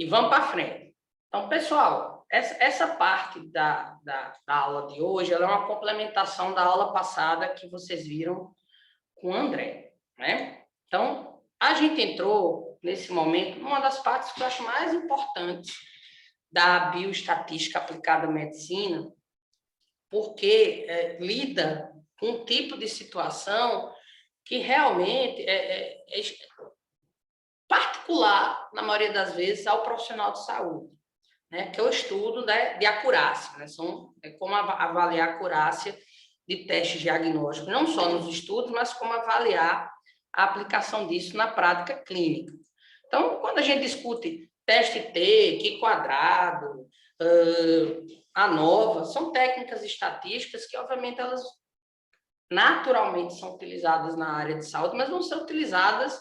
E vamos para frente. Então, pessoal, essa parte da aula de hoje, ela é uma complementação da aula passada que vocês viram com o André, né? Então, a gente entrou, nesse momento, numa das partes que eu acho mais importantes da bioestatística aplicada à medicina, porque lida com um tipo de situação que realmente é particular, na maioria das vezes, ao profissional de saúde, né? Que é o estudo de acurácia, né? Como avaliar a acurácia de testes diagnósticos, não só nos estudos, mas como avaliar a aplicação disso na prática clínica. Então, quando a gente discute teste T, Q quadrado, ANOVA, são técnicas estatísticas que, obviamente, elas naturalmente são utilizadas na área de saúde, mas vão ser utilizadas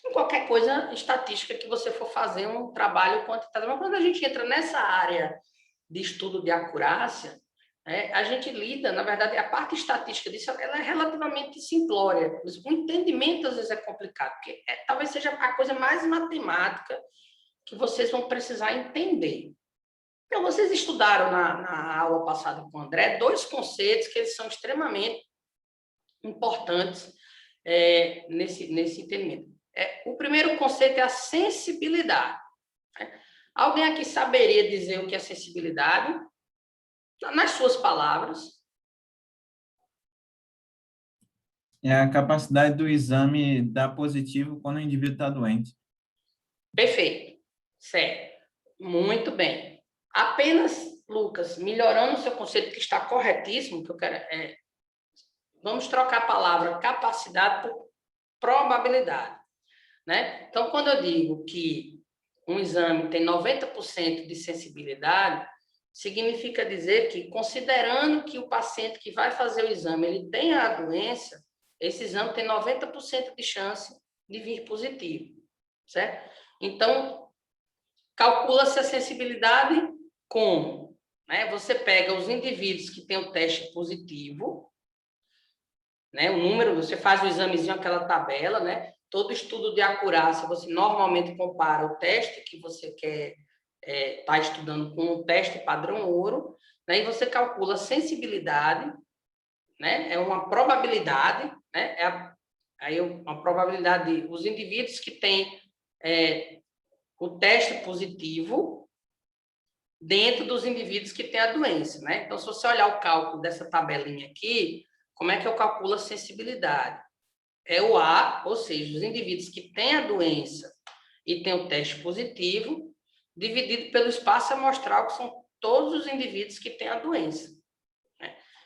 em qualquer coisa estatística que você for fazer um trabalho quantitativo. Mas quando a gente entra nessa área de estudo de acurácia, a gente lida, na verdade, a parte estatística disso ela é relativamente simplória. O entendimento, às vezes, é complicado, porque talvez seja a coisa mais matemática que vocês vão precisar entender. Então, vocês estudaram na aula passada com o André dois conceitos que eles são extremamente importantes nesse entendimento. O primeiro conceito é a sensibilidade. Alguém aqui saberia dizer o que é sensibilidade? Nas suas palavras. É a capacidade do exame dar positivo quando o indivíduo está doente. Perfeito. Certo. Muito bem. Apenas, Lucas, melhorando o seu conceito, que está corretíssimo, que eu quero vamos trocar a palavra capacidade por probabilidade, né? Então, quando eu digo que um exame tem 90% de sensibilidade, significa dizer que, considerando que o paciente que vai fazer o exame ele tenha a doença, esse exame tem 90% de chance de vir positivo, certo? Então, calcula-se a sensibilidade como? Você pega os indivíduos que têm o teste positivo, o número, você faz o examezinho, aquela tabela, todo estudo de acurácia, você normalmente compara o teste que você quer estar estudando com um teste padrão ouro, e você calcula a sensibilidade, é uma probabilidade, uma probabilidade os indivíduos que têm o teste positivo dentro dos indivíduos que têm a doença, Então, se você olhar o cálculo dessa tabelinha aqui, como é que eu calculo a sensibilidade? É o A, ou seja, os indivíduos que têm a doença e têm o teste positivo, dividido pelo espaço amostral, que são todos os indivíduos que têm a doença.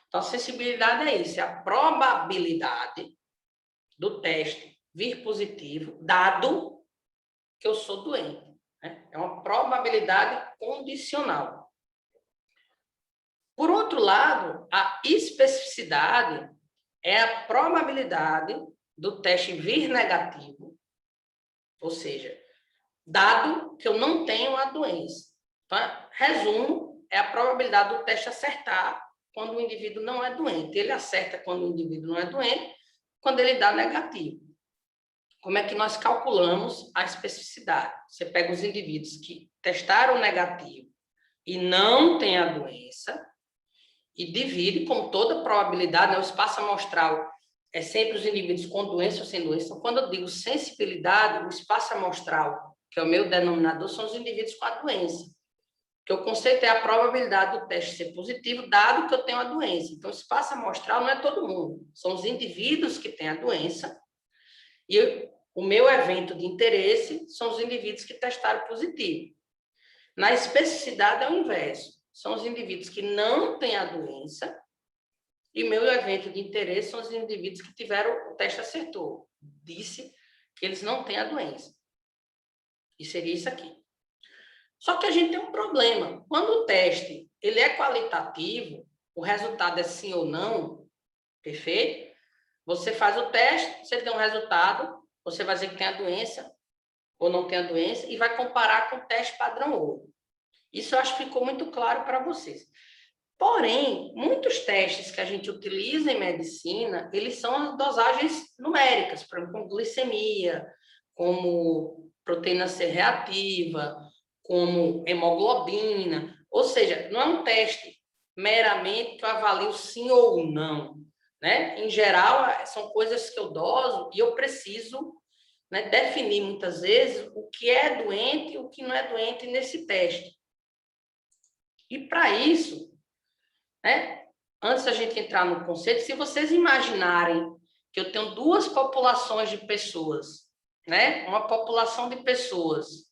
Então, a sensibilidade é isso, é a probabilidade do teste vir positivo, dado que eu sou doente. É uma probabilidade condicional. Por outro lado, a especificidade é a probabilidade do teste vir negativo, ou seja, dado que eu não tenho a doença. Então, resumo, é a probabilidade do teste acertar quando o indivíduo não é doente. Ele acerta quando o indivíduo não é doente, quando ele dá negativo. Como é que nós calculamos a especificidade? Você pega os indivíduos que testaram negativo e não têm a doença e divide com toda probabilidade, o espaço amostral é sempre os indivíduos com doença ou sem doença. Então, quando eu digo sensibilidade, o espaço amostral, que é o meu denominador, são os indivíduos com a doença. Porque o conceito é a probabilidade do teste ser positivo, dado que eu tenho a doença. Então, o espaço amostral não é todo mundo, são os indivíduos que têm a doença. E o meu evento de interesse são os indivíduos que testaram positivo. Na especificidade é o inverso. São os indivíduos que não têm a doença e meu evento de interesse são os indivíduos que tiveram o teste acertou. Disse que eles não têm a doença. E seria isso aqui. Só que a gente tem um problema. Quando o teste ele é qualitativo, o resultado é sim ou não, perfeito? Você faz o teste, você tem um resultado, você vai dizer que tem a doença ou não tem a doença e vai comparar com o teste padrão ouro. Isso eu acho que ficou muito claro para vocês. Porém, muitos testes que a gente utiliza em medicina, eles são as dosagens numéricas, por exemplo, com glicemia, como proteína C reativa, como hemoglobina. Ou seja, não é um teste meramente que eu avalio sim ou não, né? Em geral, são coisas que eu doso e eu preciso, né, definir muitas vezes o que é doente e o que não é doente nesse teste. E para isso, né, antes da gente entrar no conceito, se vocês imaginarem que eu tenho duas populações de pessoas, né? Uma população de pessoas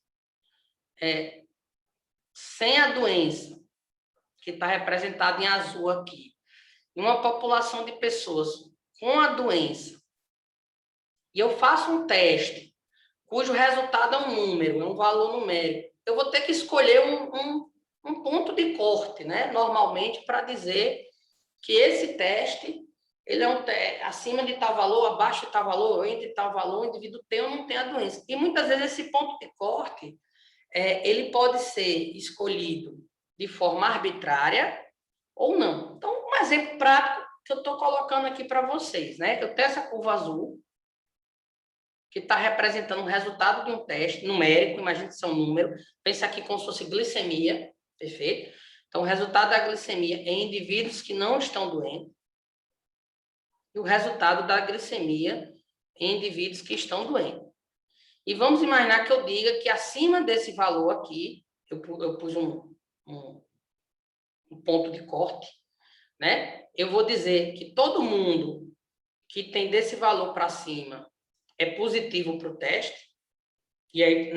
sem a doença, que está representada em azul aqui, e uma população de pessoas com a doença, e eu faço um teste, cujo resultado é um número, é um valor numérico, eu vou ter que escolher um ponto de corte, né? Normalmente, para dizer que esse teste, ele é um acima de tal valor, abaixo de tal valor, entre tal valor, o indivíduo tem ou não tem a doença. E muitas vezes esse ponto de corte, ele pode ser escolhido de forma arbitrária ou não. Então, um exemplo prático que eu estou colocando aqui para vocês, né? Eu tenho essa curva azul, que está representando o resultado de um teste numérico, imagine que isso é um número, pensa aqui como se fosse glicemia, perfeito? Então, o resultado da glicemia em indivíduos que não estão doentes e o resultado da glicemia em indivíduos que estão doentes. E vamos imaginar que eu diga que acima desse valor aqui, eu pus um ponto de corte, né? Eu vou dizer que todo mundo que tem desse valor para cima é positivo para o teste, e aí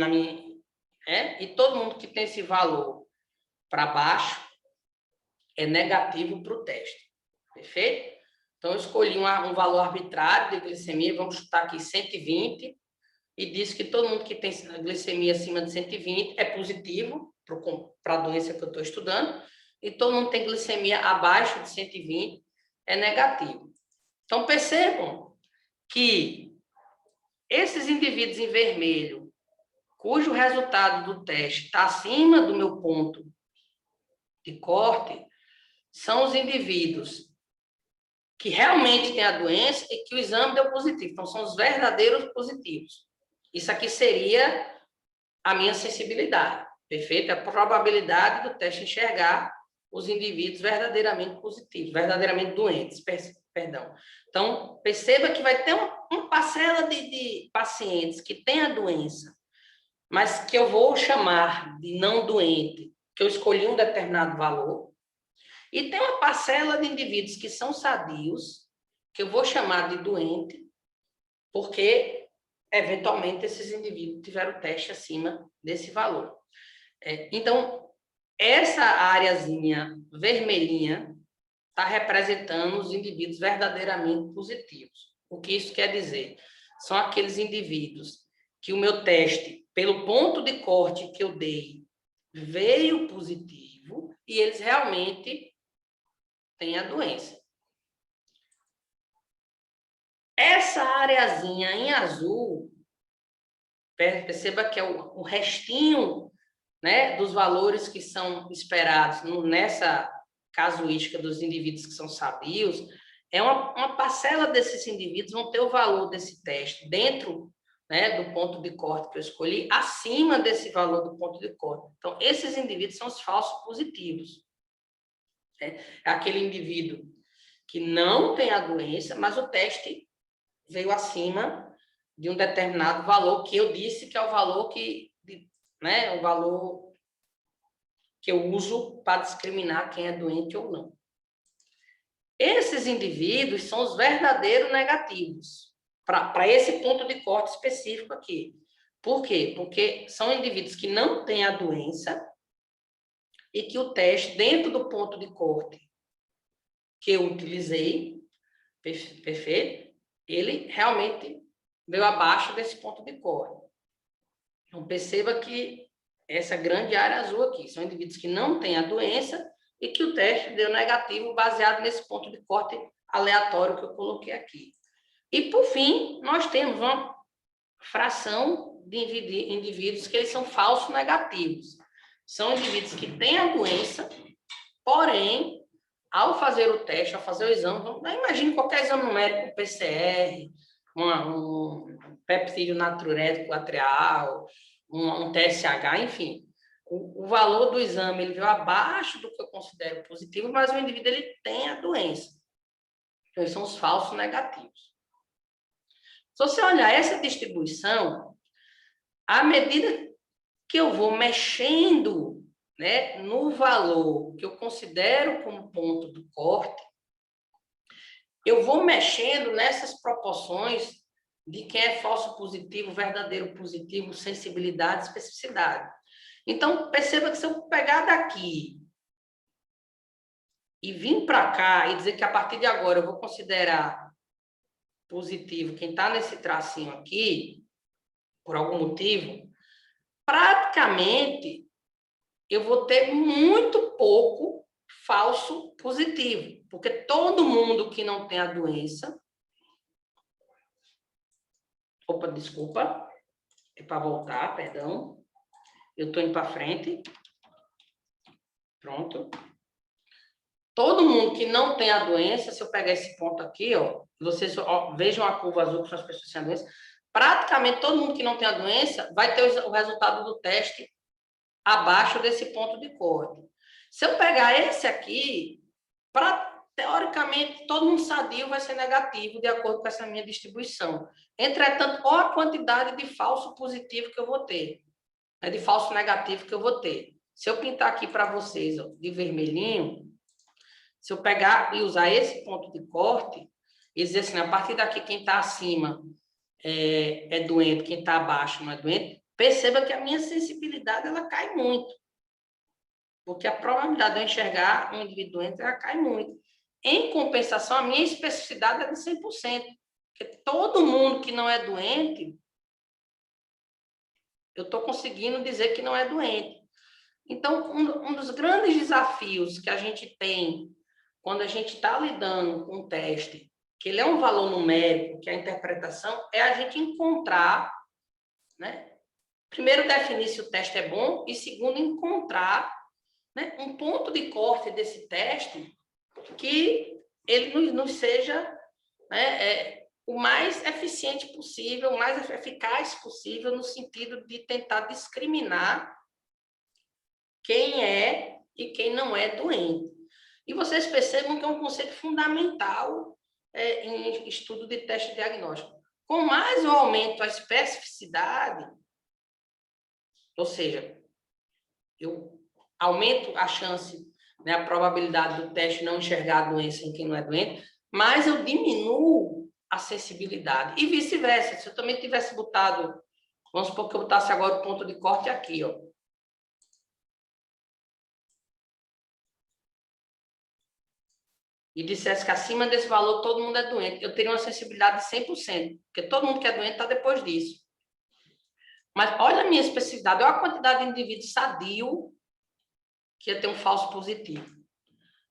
e todo mundo que tem esse valor para baixo é negativo para o teste, perfeito? Então, eu escolhi um valor arbitrário de glicemia, vamos chutar aqui 120, e disse que todo mundo que tem glicemia acima de 120 é positivo para a doença que eu estou estudando, e todo mundo que tem glicemia abaixo de 120 é negativo. Então, percebam que esses indivíduos em vermelho, cujo resultado do teste está acima do meu ponto de corte, são os indivíduos que realmente têm a doença e que o exame deu positivo. Então, são os verdadeiros positivos. Isso aqui seria a minha sensibilidade, perfeito? A probabilidade do teste enxergar os indivíduos verdadeiramente positivos, verdadeiramente doentes, perdão. Então, perceba que vai ter uma parcela de pacientes que têm a doença, mas que eu vou chamar de não doente, que eu escolhi um determinado valor, e tem uma parcela de indivíduos que são sadios, que eu vou chamar de doente, porque, eventualmente, esses indivíduos tiveram teste acima desse valor. Então, essa areazinha vermelhinha está representando os indivíduos verdadeiramente positivos. O que isso quer dizer? São aqueles indivíduos que o meu teste, pelo ponto de corte que eu dei, veio positivo e eles realmente têm a doença. Essa areazinha em azul, perceba que é o restinho, né, dos valores que são esperados nessa casuística dos indivíduos que são sabios, é uma parcela desses indivíduos vão ter o valor desse teste dentro, né, do ponto de corte que eu escolhi, acima desse valor do ponto de corte. Então, esses indivíduos são os falsos positivos. É aquele indivíduo que não tem a doença, mas o teste veio acima de um determinado valor que eu disse que é o valor o valor que eu uso para discriminar quem é doente ou não. Esses indivíduos são os verdadeiros negativos, para esse ponto de corte específico aqui. Por quê? Porque são indivíduos que não têm a doença e que o teste, dentro do ponto de corte que eu utilizei, perfeito? Ele realmente veio abaixo desse ponto de corte. Então, perceba que essa grande área azul aqui são indivíduos que não têm a doença e que o teste deu negativo baseado nesse ponto de corte aleatório que eu coloquei aqui. E, por fim, nós temos uma fração de indivíduos que eles são falsos negativos. São indivíduos que têm a doença, porém, ao fazer o teste, ao fazer o exame, imagine qualquer exame numérico, PCR, peptídeo natriurético lateral, um TSH, enfim. O valor do exame ele veio abaixo do que eu considero positivo, mas o indivíduo ele tem a doença. Então, são os falsos negativos. Se você olhar essa distribuição, à medida que eu vou mexendo, né, no valor que eu considero como ponto do corte, eu vou mexendo nessas proporções de quem é falso positivo, verdadeiro positivo, sensibilidade, especificidade. Então, perceba que se eu pegar daqui e vir para cá e dizer que a partir de agora eu vou considerar positivo quem está nesse tracinho aqui, por algum motivo, praticamente eu vou ter muito pouco falso positivo, porque todo mundo que não tem a doença... Opa, desculpa, é para voltar, perdão. Eu estou indo para frente. Pronto. Todo mundo que não tem a doença, se eu pegar esse ponto aqui, ó, vocês vejam a curva azul, que são as pessoas sem a doença, praticamente todo mundo que não tem a doença vai ter o resultado do teste abaixo desse ponto de corte. Se eu pegar esse aqui, teoricamente, todo mundo sadio vai ser negativo, de acordo com essa minha distribuição. Entretanto, olha a quantidade de falso positivo que eu vou ter, né, de falso negativo que eu vou ter. Se eu pintar aqui para vocês, ó, de vermelhinho, se eu pegar e usar esse ponto de corte, e dizer assim, a partir daqui, quem está acima é doente, quem está abaixo não é doente, perceba que a minha sensibilidade ela cai muito. Porque a probabilidade de eu enxergar um indivíduo doente ela cai muito. Em compensação, a minha especificidade é de 100%. Porque todo mundo que não é doente, eu estou conseguindo dizer que não é doente. Então, um dos grandes desafios que a gente tem quando a gente está lidando com um teste, que ele é um valor numérico, que é a interpretação, é a gente encontrar, né? Primeiro, definir se o teste é bom e, segundo, encontrar, né, um ponto de corte desse teste que ele nos seja, né, o mais eficiente possível, o mais eficaz possível, no sentido de tentar discriminar quem é e quem não é doente. E vocês percebam que é um conceito fundamental em estudo de teste diagnóstico. Com mais eu aumento a especificidade, ou seja, eu aumento a chance, né, a probabilidade do teste não enxergar a doença em quem não é doente, mas eu diminuo a sensibilidade. E vice-versa. Se eu também tivesse botado, vamos supor que eu botasse agora o ponto de corte aqui, ó. E dissesse que acima desse valor todo mundo é doente, eu teria uma sensibilidade de 100%, porque todo mundo que é doente está depois disso. Mas olha a minha especificidade, olha a quantidade de indivíduos sadio que ia ter um falso positivo,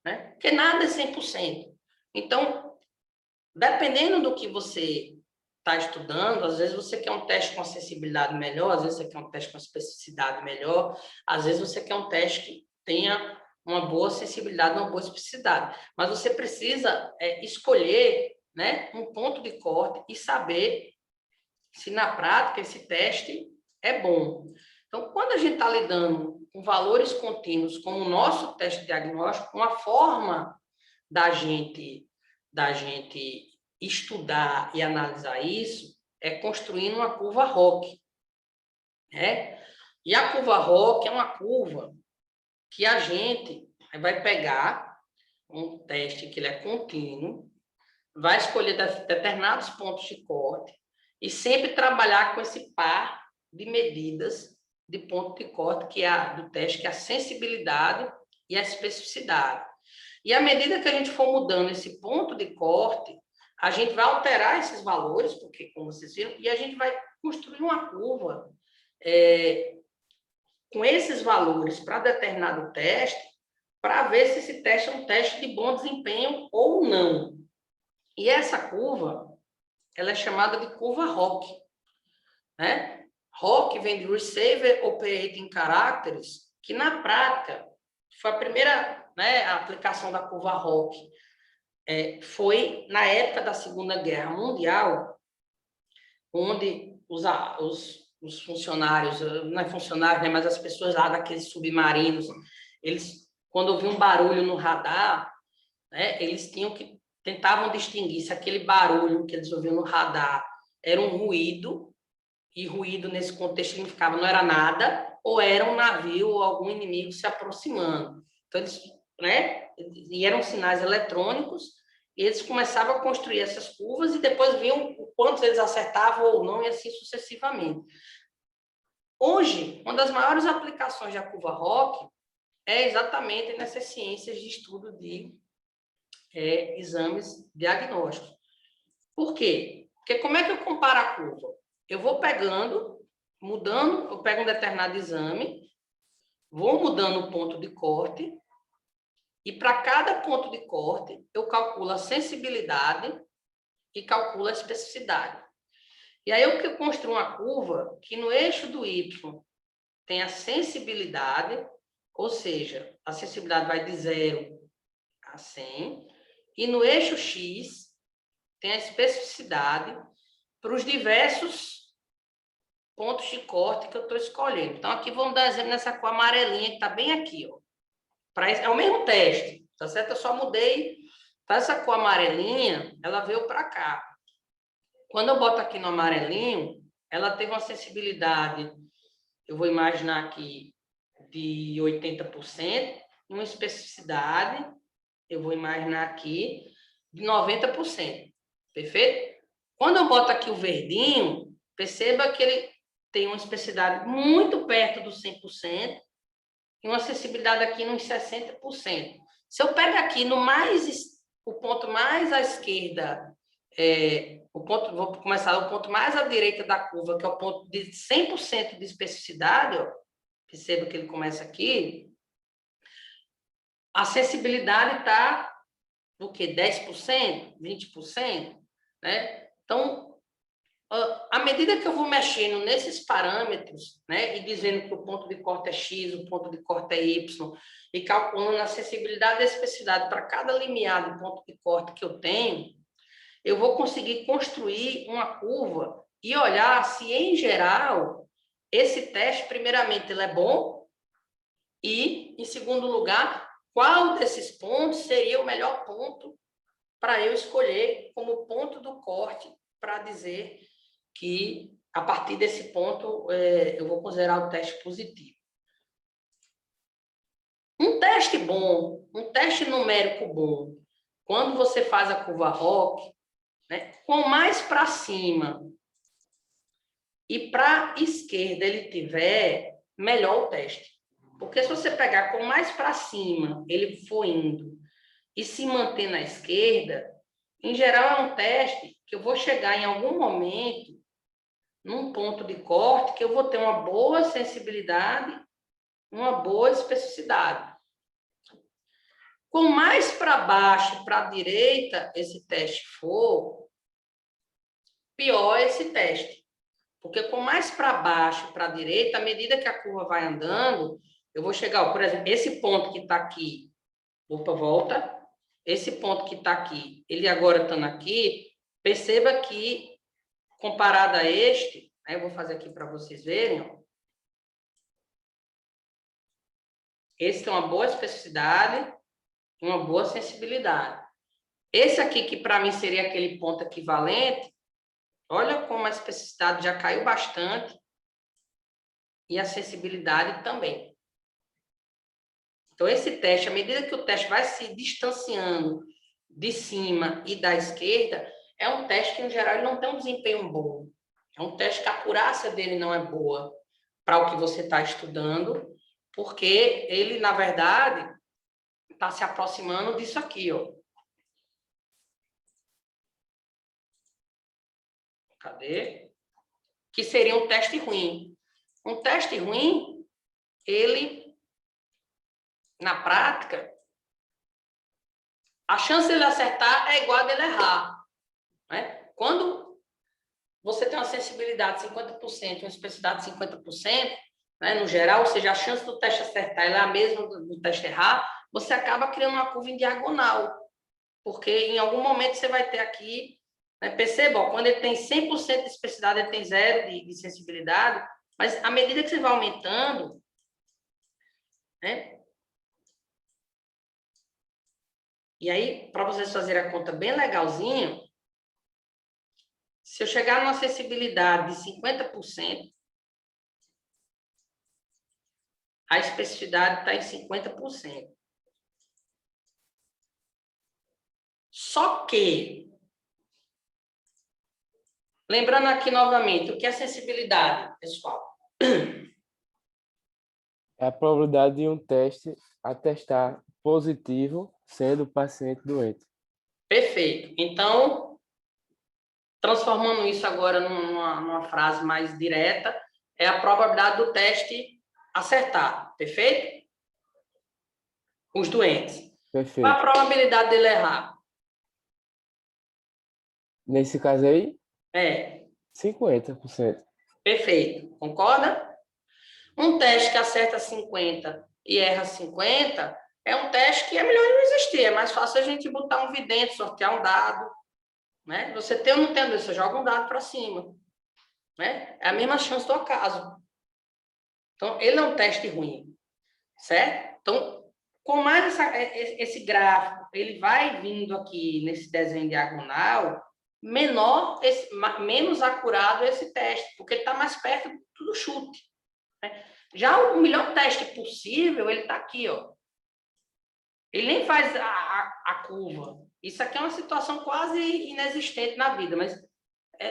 né? Porque nada é 100%. Então, dependendo do que você está estudando, às vezes você quer um teste com acessibilidade melhor, às vezes você quer um teste com especificidade melhor, às vezes você quer um teste que tenha uma boa sensibilidade, uma boa especificidade. Mas você precisa escolher, né, um ponto de corte e saber se na prática esse teste é bom. Então, quando a gente está lidando com valores contínuos, como o nosso teste diagnóstico, uma forma da gente estudar e analisar isso é construindo uma curva ROC, né? E a curva ROC é uma curva que a gente vai pegar um teste que ele é contínuo, vai escolher determinados pontos de corte e sempre trabalhar com esse par de medidas de ponto de corte que é do teste, que é a sensibilidade e a especificidade. E à medida que a gente for mudando esse ponto de corte, a gente vai alterar esses valores, porque, como vocês viram, e a gente vai construir uma curva com esses valores para determinado teste, para ver se esse teste é um teste de bom desempenho ou não. E essa curva, ela é chamada de curva ROC, né? ROC vem de Receiver Operating Characters, que na prática foi a primeira, né, a aplicação da curva ROC. Foi na época da Segunda Guerra Mundial, onde os funcionários, não é funcionário, né, mas as pessoas lá daqueles submarinos, eles, quando ouviam um barulho no radar, né, eles tentavam distinguir se aquele barulho que eles ouviam no radar era um ruído, e ruído nesse contexto significava não era nada, ou era um navio ou algum inimigo se aproximando. Então, eles, né, e eram sinais eletrônicos, e eles começavam a construir essas curvas e depois viam o quanto eles acertavam ou não, e assim sucessivamente. Hoje, uma das maiores aplicações da curva ROC é exatamente nessas ciências de estudo de exames diagnósticos. Por quê? Porque como é que eu comparo a curva? Eu vou pegando, mudando, eu pego um determinado exame, vou mudando o ponto de corte, e para cada ponto de corte, eu calculo a sensibilidade e calculo a especificidade. E aí eu construo uma curva que no eixo do Y tem a sensibilidade, ou seja, a sensibilidade vai de 0 a 100, e no eixo X tem a especificidade para os diversos pontos de corte que eu estou escolhendo. Então, aqui vamos dar exemplo nessa cor amarelinha que está bem aqui. Ó. É o mesmo teste, tá certo? Eu só mudei. Para essa cor amarelinha, ela veio para cá. Quando eu boto aqui no amarelinho, ela teve uma sensibilidade, eu vou imaginar aqui, de 80%, e uma especificidade, eu vou imaginar aqui, de 90%. Perfeito? Quando eu boto aqui o verdinho, perceba que ele tem uma especificidade muito perto do 100% e uma acessibilidade aqui nos 60%. Se eu pego aqui o ponto mais à esquerda, vou começar do ponto mais à direita da curva, que é o ponto de 100% de especificidade, ó, perceba que ele começa aqui, a acessibilidade está do quê? 10%, 20%, né? Então, à medida que eu vou mexendo nesses parâmetros, né, e dizendo que o ponto de corte é X, o ponto de corte é Y, e calculando a acessibilidade e a especificidade para cada limiar de ponto de corte que eu tenho, eu vou conseguir construir uma curva e olhar se, em geral, esse teste, primeiramente, ele é bom e, em segundo lugar, qual desses pontos seria o melhor ponto para eu escolher como ponto do corte para dizer que, a partir desse ponto, eu vou considerar o teste positivo. Um teste bom, um teste numérico bom, quando você faz a curva ROC, né, com mais para cima e para a esquerda ele tiver, melhor o teste. Porque se você pegar com mais para cima, ele for indo e se manter na esquerda, em geral é um teste que eu vou chegar em algum momento num ponto de corte que eu vou ter uma boa sensibilidade, uma boa especificidade. Com mais para baixo, para a direita, esse teste for, pior é esse teste. Porque com mais para baixo, para a direita, à medida que a curva vai andando, eu vou chegar, por exemplo, esse ponto que está aqui, opa, volta, esse ponto que está aqui, ele agora estando aqui, perceba que, comparado a este, eu vou fazer aqui para vocês verem, ó. Esse tem uma boa especificidade e uma boa sensibilidade. Esse aqui, que para mim seria aquele ponto equivalente, olha como a especificidade já caiu bastante e a sensibilidade também. Então, esse teste, à medida que o teste vai se distanciando de cima e da esquerda, é um teste que, em geral, ele não tem um desempenho bom. É um teste que a acurácia dele não é boa para o que você está estudando, porque ele, na verdade, está se aproximando disso aqui, ó. Cadê? Que seria um teste ruim. Um teste ruim, ele, na prática, a chance de ele acertar é igual a dele errar. Né? Quando você tem uma sensibilidade de 50%, uma especificidade de 50%, né, no geral, ou seja, a chance do teste acertar é a mesma do teste errar, você acaba criando uma curva em diagonal, porque em algum momento você vai ter aqui Né? Perceba, ó, quando ele tem 100% de especificidade, ele tem zero de sensibilidade, mas à medida que você vai aumentando, né? E aí, para vocês fazerem a conta bem legalzinho, se eu chegar numa sensibilidade de 50%, a especificidade está em 50%. Só que, lembrando aqui novamente, o que é sensibilidade, pessoal? É a probabilidade de um teste atestar positivo sendo o paciente doente. Perfeito. Então, transformando isso agora numa frase mais direta, é a probabilidade do teste acertar, perfeito? Os doentes. Perfeito. Qual a probabilidade dele errar? Nesse caso aí, É, 50%. perfeito. Concorda? Um teste que acerta 50 e erra 50 é um teste que é melhor não existir. É mais fácil a gente botar um vidente, sortear um dado. Né? Você tem ou não tem, você joga um dado para cima. Né? É a mesma chance do acaso. Então, ele é um teste ruim. Certo? Então, com mais esse gráfico, ele vai vindo aqui nesse desenho diagonal, menos acurado esse teste, porque ele está mais perto do chute. Né? Já o melhor teste possível, ele está aqui, ó. Ele nem faz a curva. Isso aqui é uma situação quase inexistente na vida, mas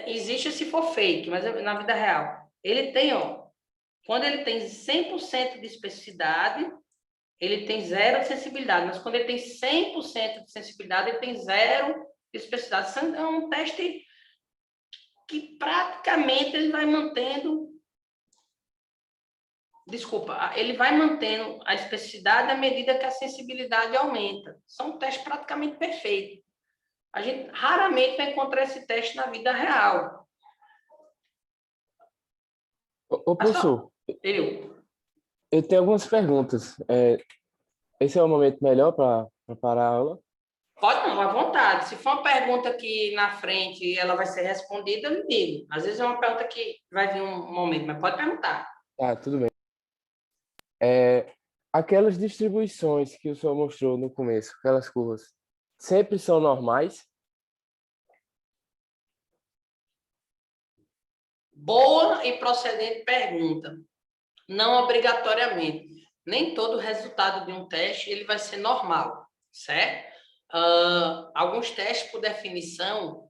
existe se for fake, mas na vida real. Ele tem, ó, quando ele tem 100% de especificidade, ele tem zero de sensibilidade, mas quando ele tem 100% de sensibilidade, ele tem zero de especificidade. Isso é um teste que praticamente ele vai mantendo. Desculpa, ele vai mantendo a especificidade à medida que a sensibilidade aumenta. São um teste praticamente perfeito. A gente raramente vai encontrar esse teste na vida real. Ô, professor, eu tenho algumas perguntas. Esse é o momento melhor para preparar a aula? Pode não, à vontade. Se for uma pergunta que na frente ela vai ser respondida, eu digo. Às vezes é uma pergunta que vai vir um momento, mas pode perguntar. Tá, tudo bem. Aquelas distribuições que o senhor mostrou no começo, aquelas curvas, sempre são normais? Boa e procedente pergunta. Não obrigatoriamente. Nem todo resultado de um teste ele vai ser normal, certo? Alguns testes, por definição,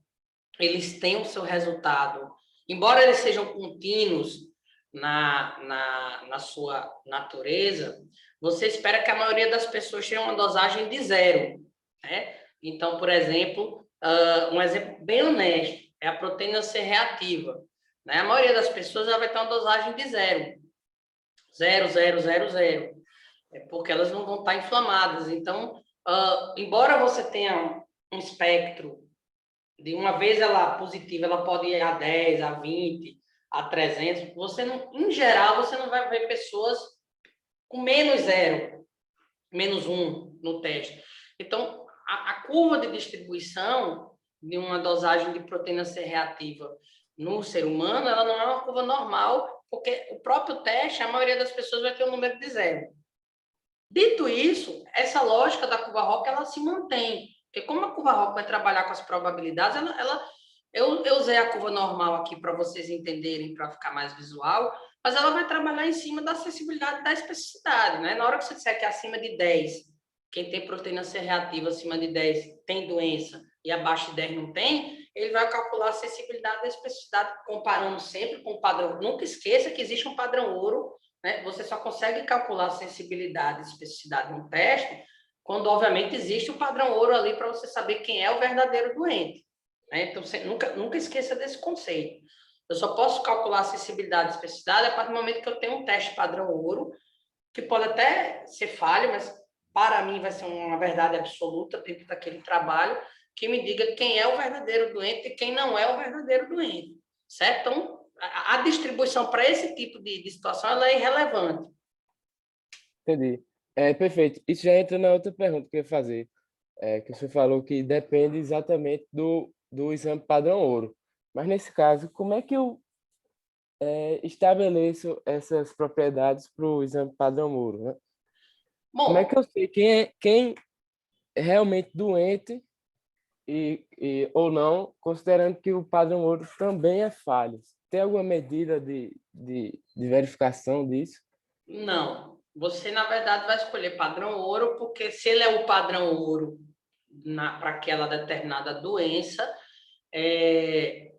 eles têm o seu resultado. Embora eles sejam contínuos na sua natureza, você espera que a maioria das pessoas tenha uma dosagem de zero. Né? Então, por exemplo, um exemplo bem honesto, é a proteína C reativa. Né? A maioria das pessoas ela vai ter uma dosagem de zero. 0,000, porque elas não vão estar inflamadas. Então, embora você tenha um espectro de uma vez ela positiva, ela pode ir a 10, a 20, a 300, você não, em geral, você não vai ver pessoas com menos 0, menos 1 no teste. Então, a curva de distribuição de uma dosagem de proteína C reativa no ser humano, ela não é uma curva normal, porque o próprio teste, a maioria das pessoas vai ter um número de 0. Dito isso, essa lógica da curva Rock, ela se mantém. Porque como a curva Rock vai trabalhar com as probabilidades, eu usei a curva normal aqui para vocês entenderem, para ficar mais visual, mas ela vai trabalhar em cima da acessibilidade da especificidade. Né? Na hora que você disser que é acima de 10, quem tem proteína C reativa acima de 10 tem doença e abaixo de 10 não tem, ele vai calcular a acessibilidade da especificidade, comparando sempre com o padrão. Nunca esqueça que existe um padrão ouro, né? Você só consegue calcular a sensibilidade e especificidade de um teste quando, obviamente, existe o padrão ouro ali para você saber quem é o verdadeiro doente. Né? Então, você nunca esqueça desse conceito. Eu só posso calcular a acessibilidade e especificidade a partir do momento que eu tenho um teste padrão ouro, que pode até ser falho, mas para mim vai ser uma verdade absoluta dentro daquele trabalho, que me diga quem é o verdadeiro doente e quem não é o verdadeiro doente. Certo? Então, a distribuição para esse tipo de situação ela é irrelevante. Entendi. Perfeito. Isso já entra na outra pergunta que eu ia fazer. Que você falou que depende exatamente do do exame padrão ouro. Mas nesse caso, como é que eu estabeleço essas propriedades para o exame padrão ouro, né? Como é Bom, que eu sei quem é realmente doente ou não, considerando que o padrão ouro também é falho? Tem alguma medida de verificação disso? não. Você, na verdade, vai escolher padrão ouro, porque se ele é o padrão ouro para aquela determinada doença, é,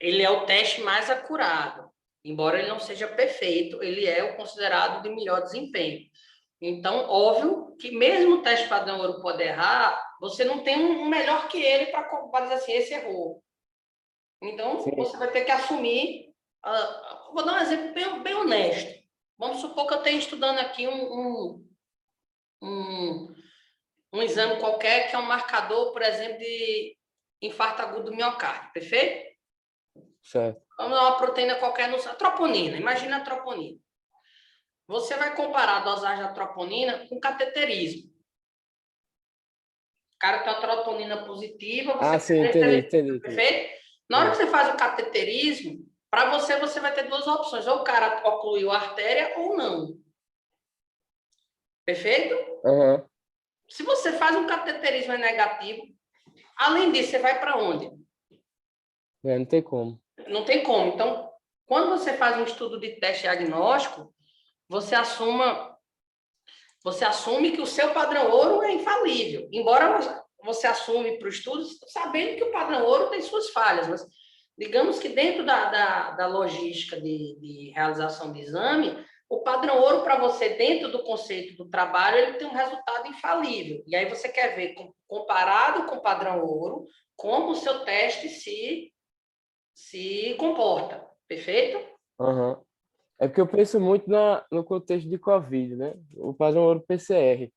ele é o teste mais acurado. Embora ele não seja perfeito, ele é o considerado de melhor desempenho. Então, óbvio que mesmo o teste padrão ouro pode errar, você não tem um melhor que ele para dizer assim, esse errou. Então, Sim, você vai ter que assumir. Vou dar um exemplo bem honesto. Vamos supor que eu esteja estudando aqui um, um exame qualquer, que é um marcador, por exemplo, de infarto agudo do miocárdio, perfeito? certo. Vamos dar uma proteína qualquer, a troponina. Imagina a troponina. Você vai comparar a dosagem da troponina com cateterismo. O cara tem uma troponina positiva, você Ah, sim, entendi, entendi, entendi. perfeito? Na hora que Sim. você faz o cateterismo, para você vai ter duas opções. Ou o cara ocluiu a artéria ou não. Perfeito? Aham. Se você faz um cateterismo negativo, além disso, você vai para onde? Não tem como. Não tem como. Então, quando você faz um estudo de teste diagnóstico, você assume que o seu padrão ouro é infalível. Embora você assume para o estudo, sabendo que o padrão ouro tem suas falhas, mas digamos que dentro da logística de realização de exame, o padrão ouro para você, dentro do conceito do trabalho, ele tem um resultado infalível. E aí você quer ver, comparado com o padrão ouro, como o seu teste se comporta. Perfeito? Aham. É porque eu penso muito no contexto de Covid, né? O padrão ouro PCR.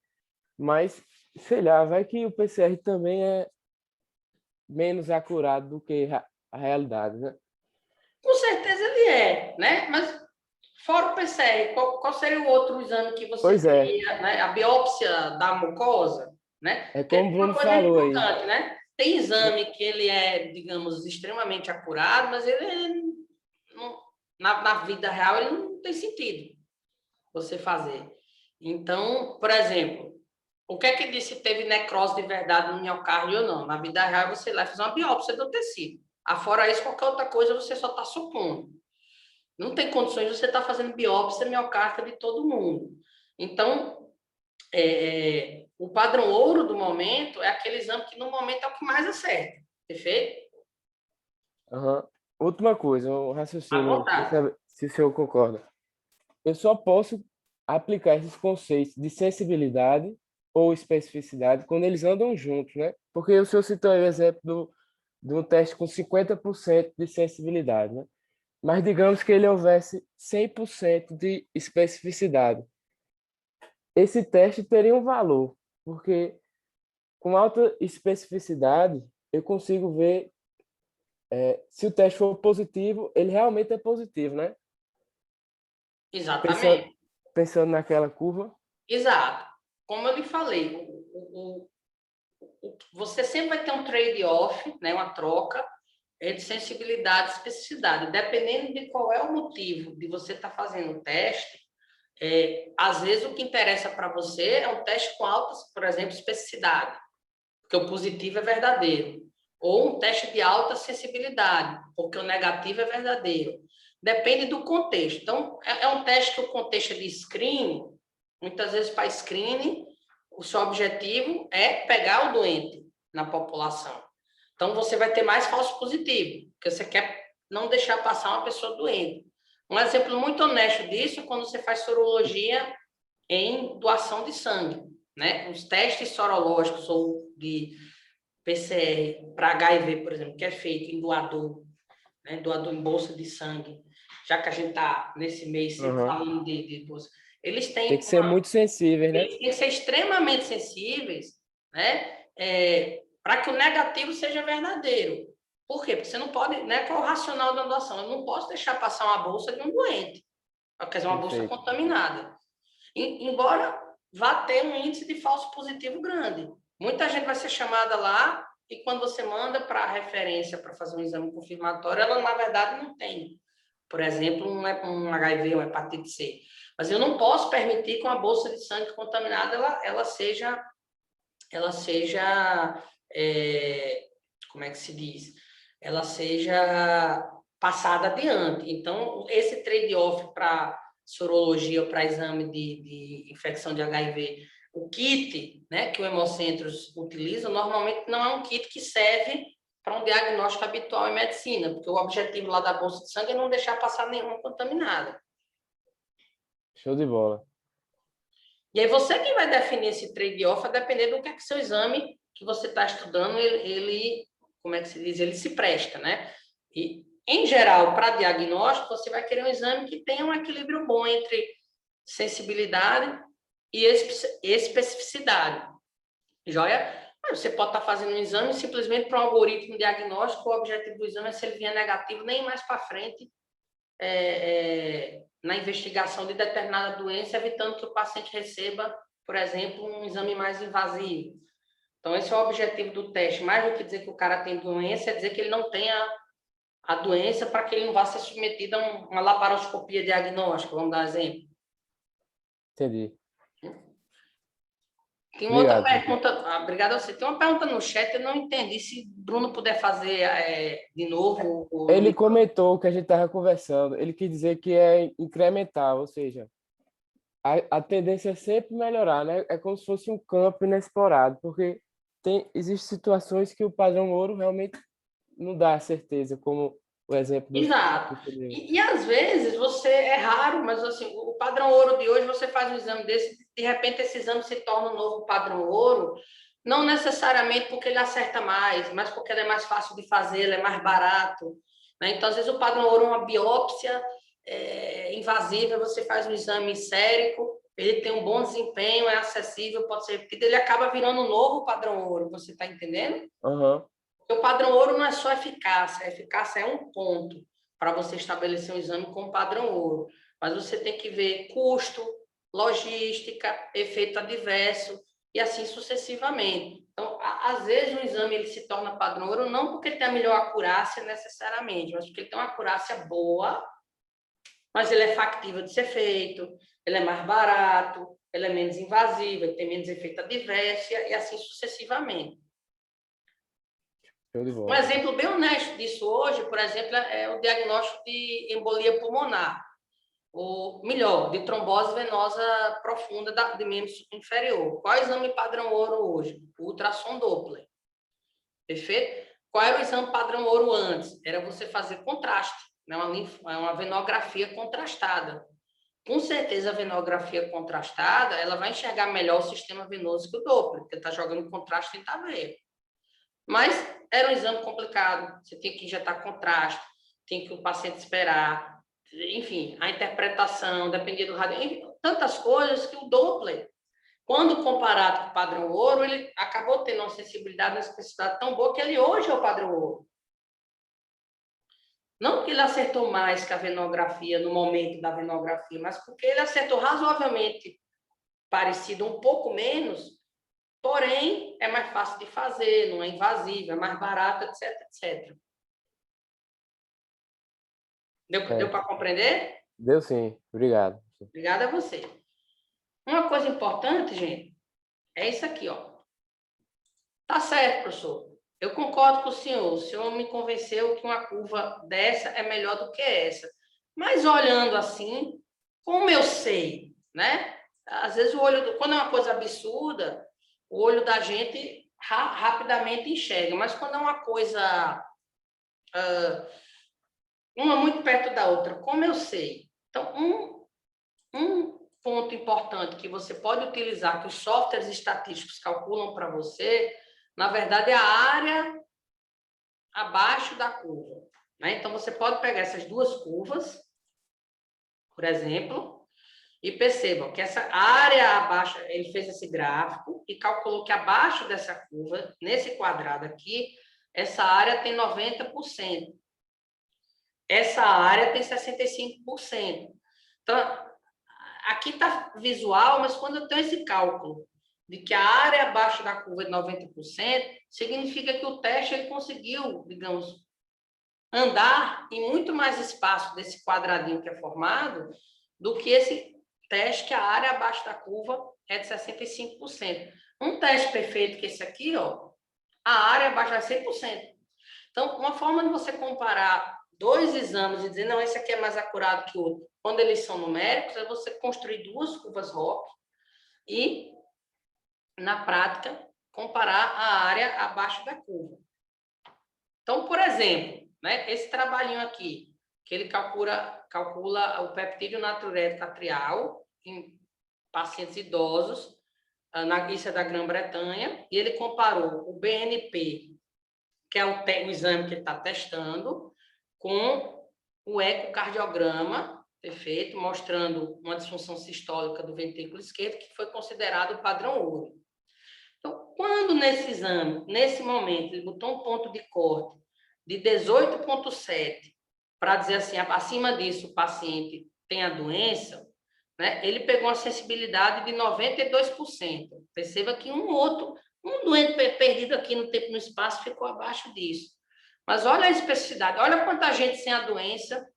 Mas, sei lá, vai que o PCR também é menos acurado do que a realidade, né? Com certeza ele é, né? Mas fora o PCR, qual seria o outro exame que você Pois é, teria, né? A biópsia da mucosa, né? é Porque como o uma Bruno coisa é falou aí. importante, né? Tem exame que ele é, digamos, extremamente acurado, mas ele não, na vida real ele não tem sentido você fazer. Então, por exemplo, o que é que diz se teve necrose de verdade no miocárdio ou não? Na vida real você vai fazer uma biópsia do tecido. Afora isso, qualquer outra coisa você só está supondo. Não tem condições de você estar fazendo biópsia miocárdica de todo mundo. Então, o padrão ouro do momento é aquele exame que no momento é o que mais acerta. Perfeito? Aham. Última coisa, um À raciocínio, queria vontade. saber se o senhor concorda. Eu só posso aplicar esses conceitos de sensibilidade ou especificidade quando eles andam juntos, né? Porque o senhor citou aí o exemplo de um teste com 50% de sensibilidade, né? Mas digamos que ele houvesse 100% de especificidade. Esse teste teria um valor, porque com alta especificidade eu consigo ver se o teste for positivo, ele realmente é positivo, né? Pensando, Exatamente. pensando naquela curva. Exato. Como eu lhe falei, você sempre vai ter um trade-off, né, uma troca entre sensibilidade e especificidade. Dependendo de qual é o motivo de você estar fazendo o teste, às vezes o que interessa para você é um teste com alta, por exemplo, especificidade, porque o positivo é verdadeiro. Ou um teste de alta sensibilidade, porque o negativo é verdadeiro. Depende do contexto. Então, é um teste que o contexto é de screening. Muitas vezes, para screening, o seu objetivo é pegar o doente na população. Então, você vai ter mais falso positivo, porque você quer não deixar passar uma pessoa doente. Um exemplo muito honesto disso é quando você faz sorologia em doação de sangue, né? Os testes sorológicos ou de PCR para HIV, por exemplo, que é feito em doador, né? Doador em bolsa de sangue, já que a gente está nesse mês sempre Uhum. falando de bolsa, eles Tem têm que ser muito sensível, né? eles têm que ser extremamente sensíveis, né? Para que o negativo seja verdadeiro. Por quê? Porque você não pode, né? Que é o racional da doação. Eu não posso deixar passar uma bolsa de um doente, quer dizer, uma bolsa Perfeito. contaminada. Embora vá ter um índice de falso positivo grande. Muita gente vai ser chamada lá e quando você manda para a referência para fazer um exame confirmatório, ela, na verdade, não tem. Por exemplo, um HIV, uma hepatite C. Mas eu não posso permitir que uma bolsa de sangue contaminada ela seja como é que se diz? Ela seja passada adiante. Então, esse trade-off para sorologia ou para exame de infecção de HIV, o kit, né, que o Hemocentros utiliza, normalmente não é um kit que serve para um diagnóstico habitual em medicina, porque o objetivo lá da bolsa de sangue é não deixar passar nenhuma contaminada. Show de bola. E aí você quem vai definir esse trade-off a depender do que é que seu exame que você está estudando, como é que se diz? Ele se presta, né? E, em geral, para diagnóstico, você vai querer um exame que tenha um equilíbrio bom entre sensibilidade e especificidade. Joia? Mas você pode estar fazendo um exame simplesmente para um algoritmo diagnóstico, o objetivo do exame é se ele vier negativo, nem mais para frente, na investigação de determinada doença, evitando que o paciente receba, por exemplo, um exame mais invasivo. Então, esse é o objetivo do teste. Mais do que dizer que o cara tem doença, é dizer que ele não tenha a doença para que ele não vá ser submetido a uma laparoscopia diagnóstica, vamos dar um exemplo. Entendi. Tem uma outra Obrigado. pergunta. Obrigado a você. Tem uma pergunta no chat, eu não entendi. Se Bruno puder fazer de novo. Ele comentou que a gente estava conversando. Ele quis dizer que é incremental, ou seja, a tendência é sempre melhorar, né? É como se fosse um campo inexplorado, porque existem situações que o padrão ouro realmente não dá certeza, como o exemplo do... Exato. E às vezes é raro, mas assim, o padrão ouro de hoje, você faz um exame desse, de repente esse exame se torna um novo padrão ouro, não necessariamente porque ele acerta mais, mas porque ele é mais fácil de fazer, ele é mais barato, né? Então, às vezes o padrão ouro é uma biópsia invasiva, você faz um exame sérico, ele tem um bom desempenho, é acessível, pode ser repetido, ele acaba virando um novo padrão ouro, você está entendendo? Uhum. Porque o padrão ouro não é só eficácia, a eficácia é um ponto para você estabelecer um exame com padrão ouro. Mas você tem que ver custo, logística, efeito adverso e assim sucessivamente. Então, às vezes um exame ele se torna padrão ouro não porque ele tem a melhor acurácia necessariamente, mas porque ele tem uma acurácia boa, mas ele é factível de ser feito, ele é mais barato, ele é menos invasivo, ele tem menos efeito adverso e assim sucessivamente. Um exemplo bem honesto disso hoje, por exemplo, é o diagnóstico de embolia pulmonar, ou melhor, de trombose venosa profunda de membro inferior. Qual é o exame padrão ouro hoje? O ultrassom Doppler. Perfeito? Qual era o exame padrão ouro antes? Era você fazer contraste, né? Uma venografia contrastada. Com certeza, a venografia contrastada, ela vai enxergar melhor o sistema venoso que o Doppler, porque está jogando contraste dentro da veia. Mas era um exame complicado, você tinha que injetar contraste, tinha que o paciente esperar, enfim, a interpretação, dependia do rádio, enfim, tantas coisas que o Doppler, quando comparado com o padrão ouro, ele acabou tendo uma sensibilidade, uma especificidade tão boa que ele hoje é o padrão ouro. Não porque ele acertou mais que a venografia no momento da venografia, mas porque ele acertou razoavelmente parecido, um pouco menos, porém, é mais fácil de fazer, não é invasivo, é mais barato, etc, etc. Deu para compreender? Deu sim, obrigado. Obrigada a você. Uma coisa importante, gente, é isso aqui, ó. Tá certo, professor. Eu concordo com o senhor me convenceu que uma curva dessa é melhor do que essa. Mas olhando assim, como eu sei, né? Às vezes quando é uma coisa absurda, o olho da gente rapidamente enxerga, mas quando é uma coisa uma muito perto da outra, como eu sei? Então, um ponto importante que você pode utilizar, que os softwares estatísticos calculam para você, na verdade, é a área abaixo da curva, né? Então, você pode pegar essas duas curvas, por exemplo, e percebam que essa área abaixo, ele fez esse gráfico e calculou que abaixo dessa curva, nesse quadrado aqui, essa área tem 90%. Essa área tem 65%. Então, aqui está visual, mas quando eu tenho esse cálculo de que a área abaixo da curva é 90%, significa que o teste ele conseguiu, digamos, andar em muito mais espaço desse quadradinho que é formado do que esse teste que a área abaixo da curva é de 65%. Um teste perfeito que esse aqui, ó, a área abaixo é 100%. Então, uma forma de você comparar dois exames e dizer, não, esse aqui é mais acurado que o outro, quando eles são numéricos, é você construir duas curvas ROC e, na prática, comparar a área abaixo da curva. Então, por exemplo, né, esse trabalhinho aqui, que ele calcula o peptídeo natriurético atrial em pacientes idosos, isso é da Grã-Bretanha, e ele comparou o BNP, que é o exame que ele está testando, com o ecocardiograma, perfeito, mostrando uma disfunção sistólica do ventrículo esquerdo, que foi considerado o padrão ouro. Então, quando nesse exame, nesse momento, ele botou um ponto de corte de 18,7, para dizer assim, acima disso o paciente tem a doença, né? Ele pegou uma sensibilidade de 92%. Perceba que um doente perdido aqui no tempo e no espaço ficou abaixo disso. Mas olha a especificidade, olha quanta gente sem a doença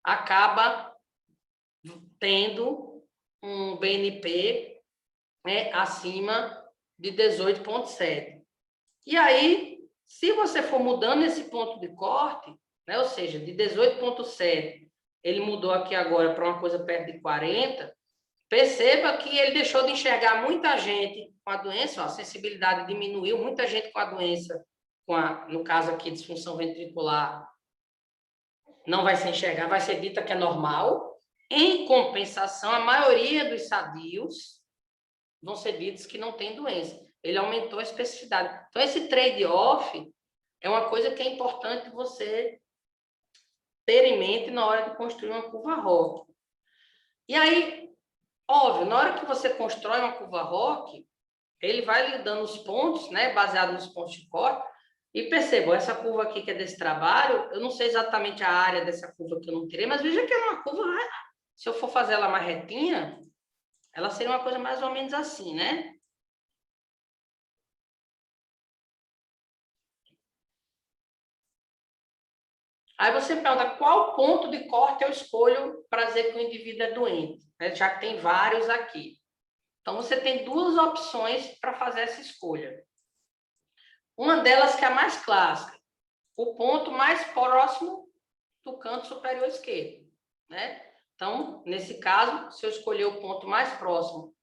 acaba tendo um BNP, né, acima de 18,7. E aí, se você for mudando esse ponto de corte, né, ou seja, de 18,7, ele mudou aqui agora para uma coisa perto de 40, perceba que ele deixou de enxergar muita gente com a doença, ó, a sensibilidade diminuiu, muita gente com a doença, no caso aqui, disfunção ventricular, não vai ser enxergar, vai ser dita que é normal. Em compensação, a maioria dos sadios vão ser ditos que não tem doença. Ele aumentou a especificidade. Então, esse trade-off é uma coisa que é importante você ter em mente na hora de construir uma curva ROC. E aí, óbvio, na hora que você constrói uma curva ROC, ele vai lhe dando os pontos, né, baseado nos pontos de corte, e percebam, essa curva aqui que é desse trabalho, eu não sei exatamente a área dessa curva que eu não tirei, mas veja que é uma curva, se eu for fazer ela mais retinha, ela seria uma coisa mais ou menos assim, né? Aí você pergunta qual ponto de corte eu escolho para dizer que o indivíduo é doente, né? Já que tem vários aqui. Então, você tem duas opções para fazer essa escolha. Uma delas que é a mais clássica, o ponto mais próximo do canto superior esquerdo, né? Então, nesse caso, se eu escolher o ponto mais próximo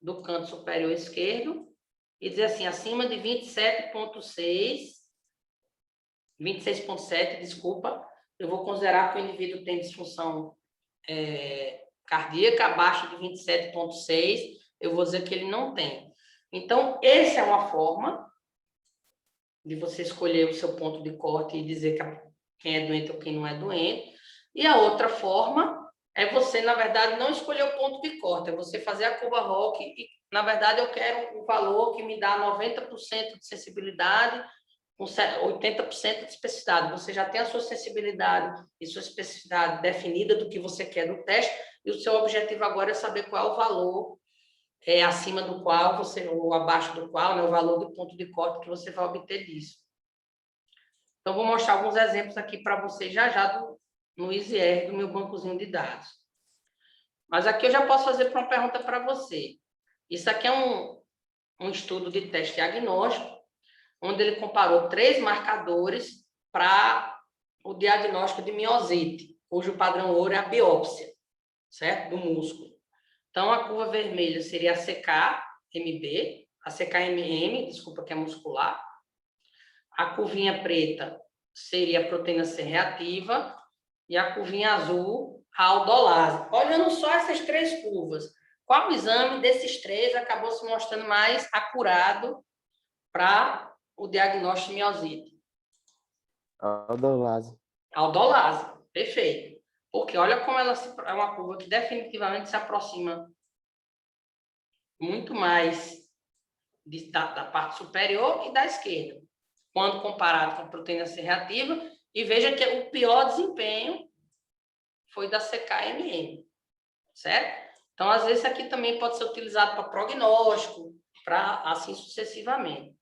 do canto superior esquerdo e dizer assim, acima de 26,7, desculpa, eu vou considerar que o indivíduo tem disfunção cardíaca abaixo de 27,6, eu vou dizer que ele não tem. Então, essa é uma forma de você escolher o seu ponto de corte e dizer quem é doente ou quem não é doente. E a outra forma é você, na verdade, não escolher o ponto de corte, é você fazer a curva ROC e, na verdade, eu quero um valor que me dá 90% de sensibilidade com 80% de especificidade. Você já tem a sua sensibilidade e sua especificidade definida do que você quer do teste, e o seu objetivo agora é saber qual é o valor acima do qual você, ou abaixo do qual, né, o valor do ponto de corte que você vai obter disso. Então, vou mostrar alguns exemplos aqui para vocês já no EasyR, do meu bancozinho de dados. Mas aqui eu já posso fazer uma pergunta para você. Isso aqui é um estudo de teste diagnóstico, onde ele comparou 3 marcadores para o diagnóstico de miosite, cujo padrão ouro é a biópsia, certo? Do músculo. Então, a curva vermelha seria a CK-MB, a CK-MM, desculpa, que é muscular. A curvinha preta seria a proteína C reativa e a curvinha azul, a aldolase. Olhando só essas 3 curvas, qual exame desses 3 acabou se mostrando mais acurado para o diagnóstico de miosite? Aldolase. Aldolase, perfeito. Porque olha como ela é uma curva que definitivamente se aproxima muito mais da parte superior e da esquerda, quando comparado com a proteína C reativa, e veja que o pior desempenho foi da CK-MM, certo? Então, às vezes, aqui também pode ser utilizado para prognóstico, para assim sucessivamente.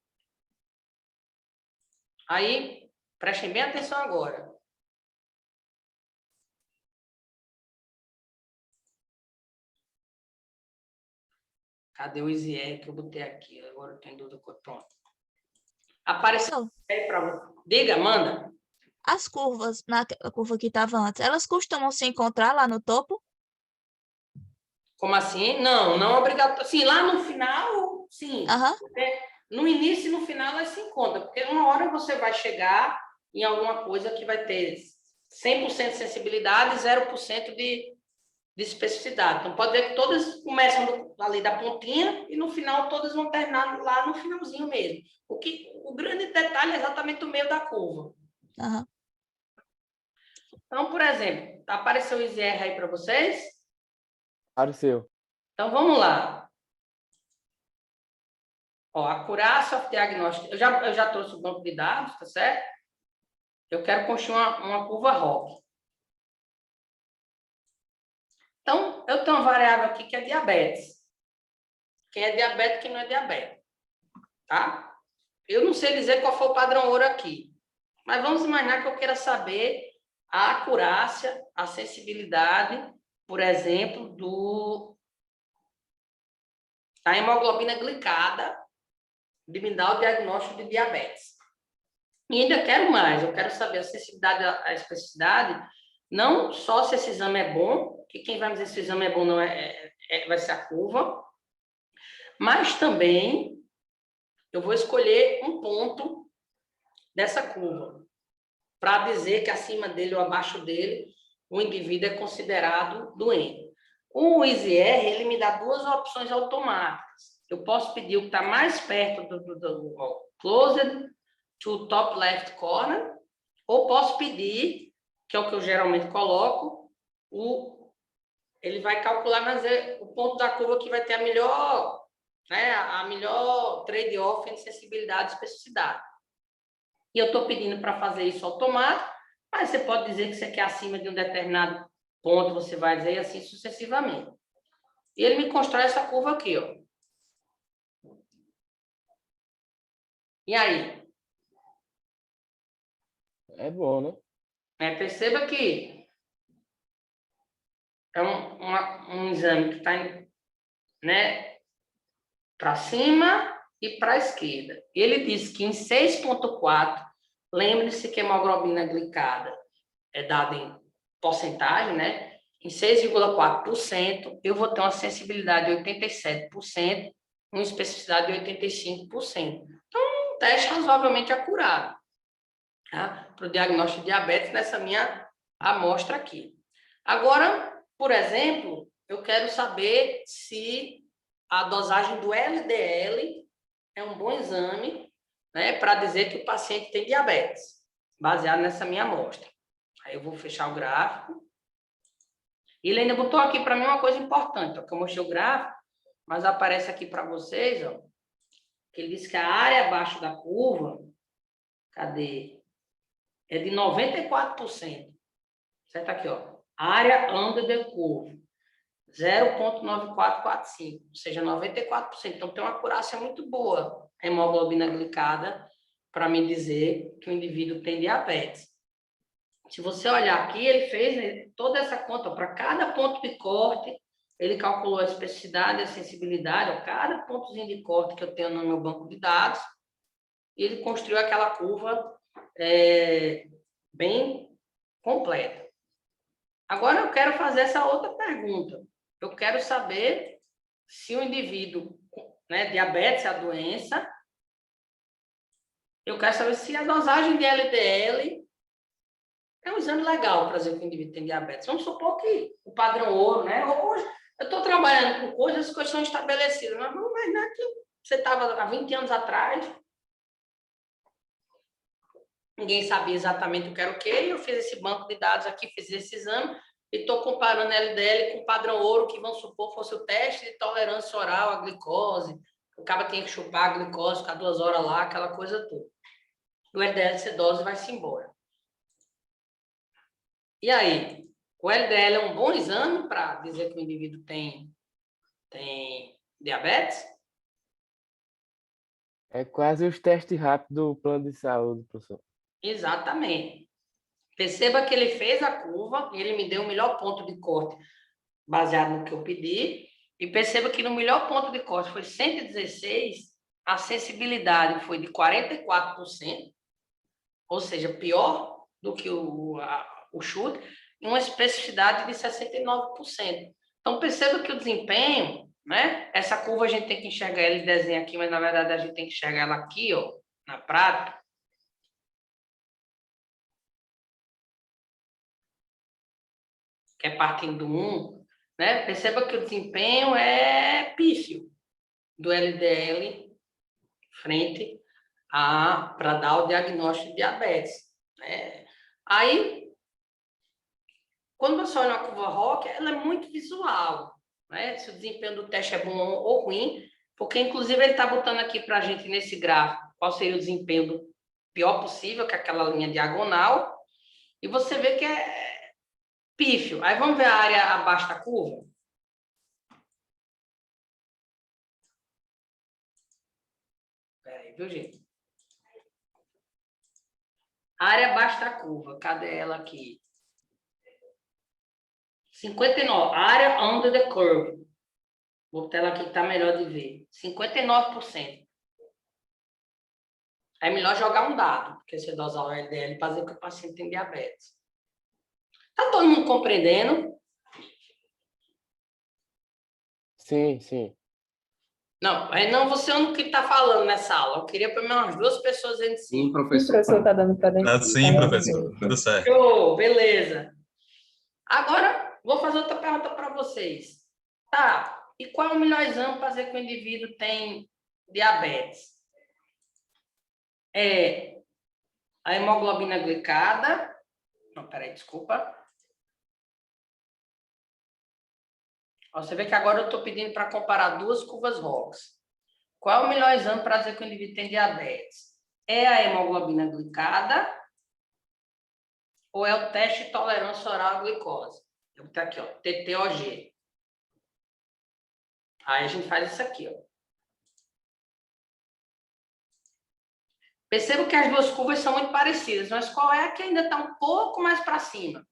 Aí, prestem bem atenção agora. Cadê o ISIE que eu botei aqui? Agora eu tenho dúvida. Pronto. Apareceu aí para... Diga, manda. As curvas, na curva que estava antes, elas costumam se encontrar lá no topo? Como assim? Não, não obrigado. Sim, lá no final, sim. Aham. No início e no final elas se encontram, porque uma hora você vai chegar em alguma coisa que vai ter 100% de sensibilidade e 0% de especificidade. Então, pode ver que todas começam ali da pontinha e no final todas vão terminar lá no finalzinho mesmo. O grande detalhe é exatamente o meio da curva. Aham. Então, por exemplo, apareceu o ISR aí para vocês? Apareceu. Então, vamos lá. Ó, acurácia of diagnóstico. Eu já trouxe o banco de dados, tá certo? Eu quero construir uma curva ROC. Então, eu tenho uma variável aqui que é diabetes. Quem é diabético e quem não é diabético. Tá? Eu não sei dizer qual foi o padrão ouro aqui. Mas vamos imaginar que eu queira saber a acurácia, a sensibilidade, por exemplo, da hemoglobina glicada, de me dar o diagnóstico de diabetes. E ainda quero mais, eu quero saber a sensibilidade, a especificidade, não só se esse exame é bom, que quem vai me dizer se o exame é bom não vai ser a curva, mas também eu vou escolher um ponto dessa curva, para dizer que acima dele ou abaixo dele, o indivíduo é considerado doente. O ISR, ele me dá duas opções automáticas. Eu posso pedir o que está mais perto do closed to top left corner, ou posso pedir, que é o que eu geralmente coloco, ele vai calcular o ponto da curva que vai ter a melhor trade-off entre sensibilidade e especificidade. E eu estou pedindo para fazer isso automático, mas você pode dizer que você quer acima de um determinado ponto, você vai dizer assim sucessivamente. E ele me constrói essa curva aqui, ó. E aí? É bom, né? Perceba que é um exame que está para cima e para a esquerda. Ele diz que em 6,4, lembre-se que a hemoglobina glicada é dada em porcentagem, né? Em 6,4%, eu vou ter uma sensibilidade de 87%, uma especificidade de 85%. Então, um teste razoavelmente acurado, tá? Para o diagnóstico de diabetes nessa minha amostra aqui. Agora, por exemplo, eu quero saber se a dosagem do LDL é um bom exame, né, para dizer que o paciente tem diabetes, baseado nessa minha amostra. Aí eu vou fechar o gráfico. E ele ainda botou aqui para mim uma coisa importante, ó, que eu mostrei o gráfico, mas aparece aqui para vocês, ó, que ele diz que a área abaixo da curva, cadê? É de 94%. Certo aqui, ó. Área under the curve. 0,9445, ou seja, 94%. Então, tem uma acurácia muito boa, a hemoglobina glicada, para me dizer que o indivíduo tem diabetes. Se você olhar aqui, ele fez toda essa conta, para cada ponto de corte, ele calculou a especificidade, a sensibilidade, ó, cada pontozinho de corte que eu tenho no meu banco de dados, e ele construiu aquela curva bem completa. Agora, eu quero fazer essa outra pergunta. Eu quero saber se o indivíduo, né, diabetes é a doença, eu quero saber se a dosagem de LDL é um exame legal para dizer que o indivíduo tem diabetes. Vamos supor que o padrão ouro, né? Hoje, eu estou trabalhando com coisas que são estabelecidas, mas vamos imaginar que você estava há 20 anos atrás, ninguém sabia exatamente o que era o quê, e eu fiz esse banco de dados aqui, fiz esse exame, e estou comparando LDL com o padrão ouro, que vamos supor fosse o teste de tolerância oral à glicose. O cara tinha que chupar a glicose, ficar 2 horas lá, aquela coisa toda. O LDL C12 vai-se embora. E aí? O LDL é um bom exame para dizer que o indivíduo tem tem diabetes? É quase os testes rápidos do plano de saúde, professor. Exatamente. Perceba que ele fez a curva e ele me deu o melhor ponto de corte baseado no que eu pedi. E perceba que no melhor ponto de corte foi 116, a sensibilidade foi de 44%, ou seja, pior do que o chute, e uma especificidade de 69%. Então, perceba que o desempenho, né? Essa curva a gente tem que enxergar, ele desenha aqui, mas na verdade a gente tem que enxergar ela aqui, ó, na prática. Que é partindo do 1, né? Perceba que o desempenho é pífio do LDL frente para dar o diagnóstico de diabetes. Né? Aí, quando você olha uma curva ROC, ela é muito visual, né? Se o desempenho do teste é bom ou ruim, porque, inclusive, ele está botando aqui para a gente, nesse gráfico, qual seria o desempenho do pior possível, que é aquela linha diagonal, e você vê que é pífio. Aí, vamos ver a área abaixo da curva? Peraí, viu, gente? A área abaixo da curva, cadê ela aqui? 59, área under the curve. Vou botar ela aqui que está melhor de ver. 59%. É melhor jogar um dado, porque você dosar o LDL para dizer que o paciente tem diabetes. Está todo mundo compreendendo? Sim, sim. Não, não, você é o único que está falando nessa aula. Eu queria pelo menos umas 2 pessoas dentro de Sim, si. O professor. professor está dando para dentro. Sim, professor, tudo certo. Show, beleza. Agora, vou fazer outra pergunta para vocês. Tá, e qual é o melhor exame para dizer que o indivíduo tem diabetes? É a hemoglobina glicada. Não, peraí, desculpa. Ó, você vê que agora eu estou pedindo para comparar 2 curvas ROX. Qual é o melhor exame para dizer que o indivíduo tem diabetes? É a hemoglobina glicada ou é o teste de tolerância oral à glicose? Eu vou botar aqui, ó, TTOG. Aí a gente faz isso aqui, ó. Percebo que as 2 curvas são muito parecidas, mas qual é a que ainda está um pouco mais para cima?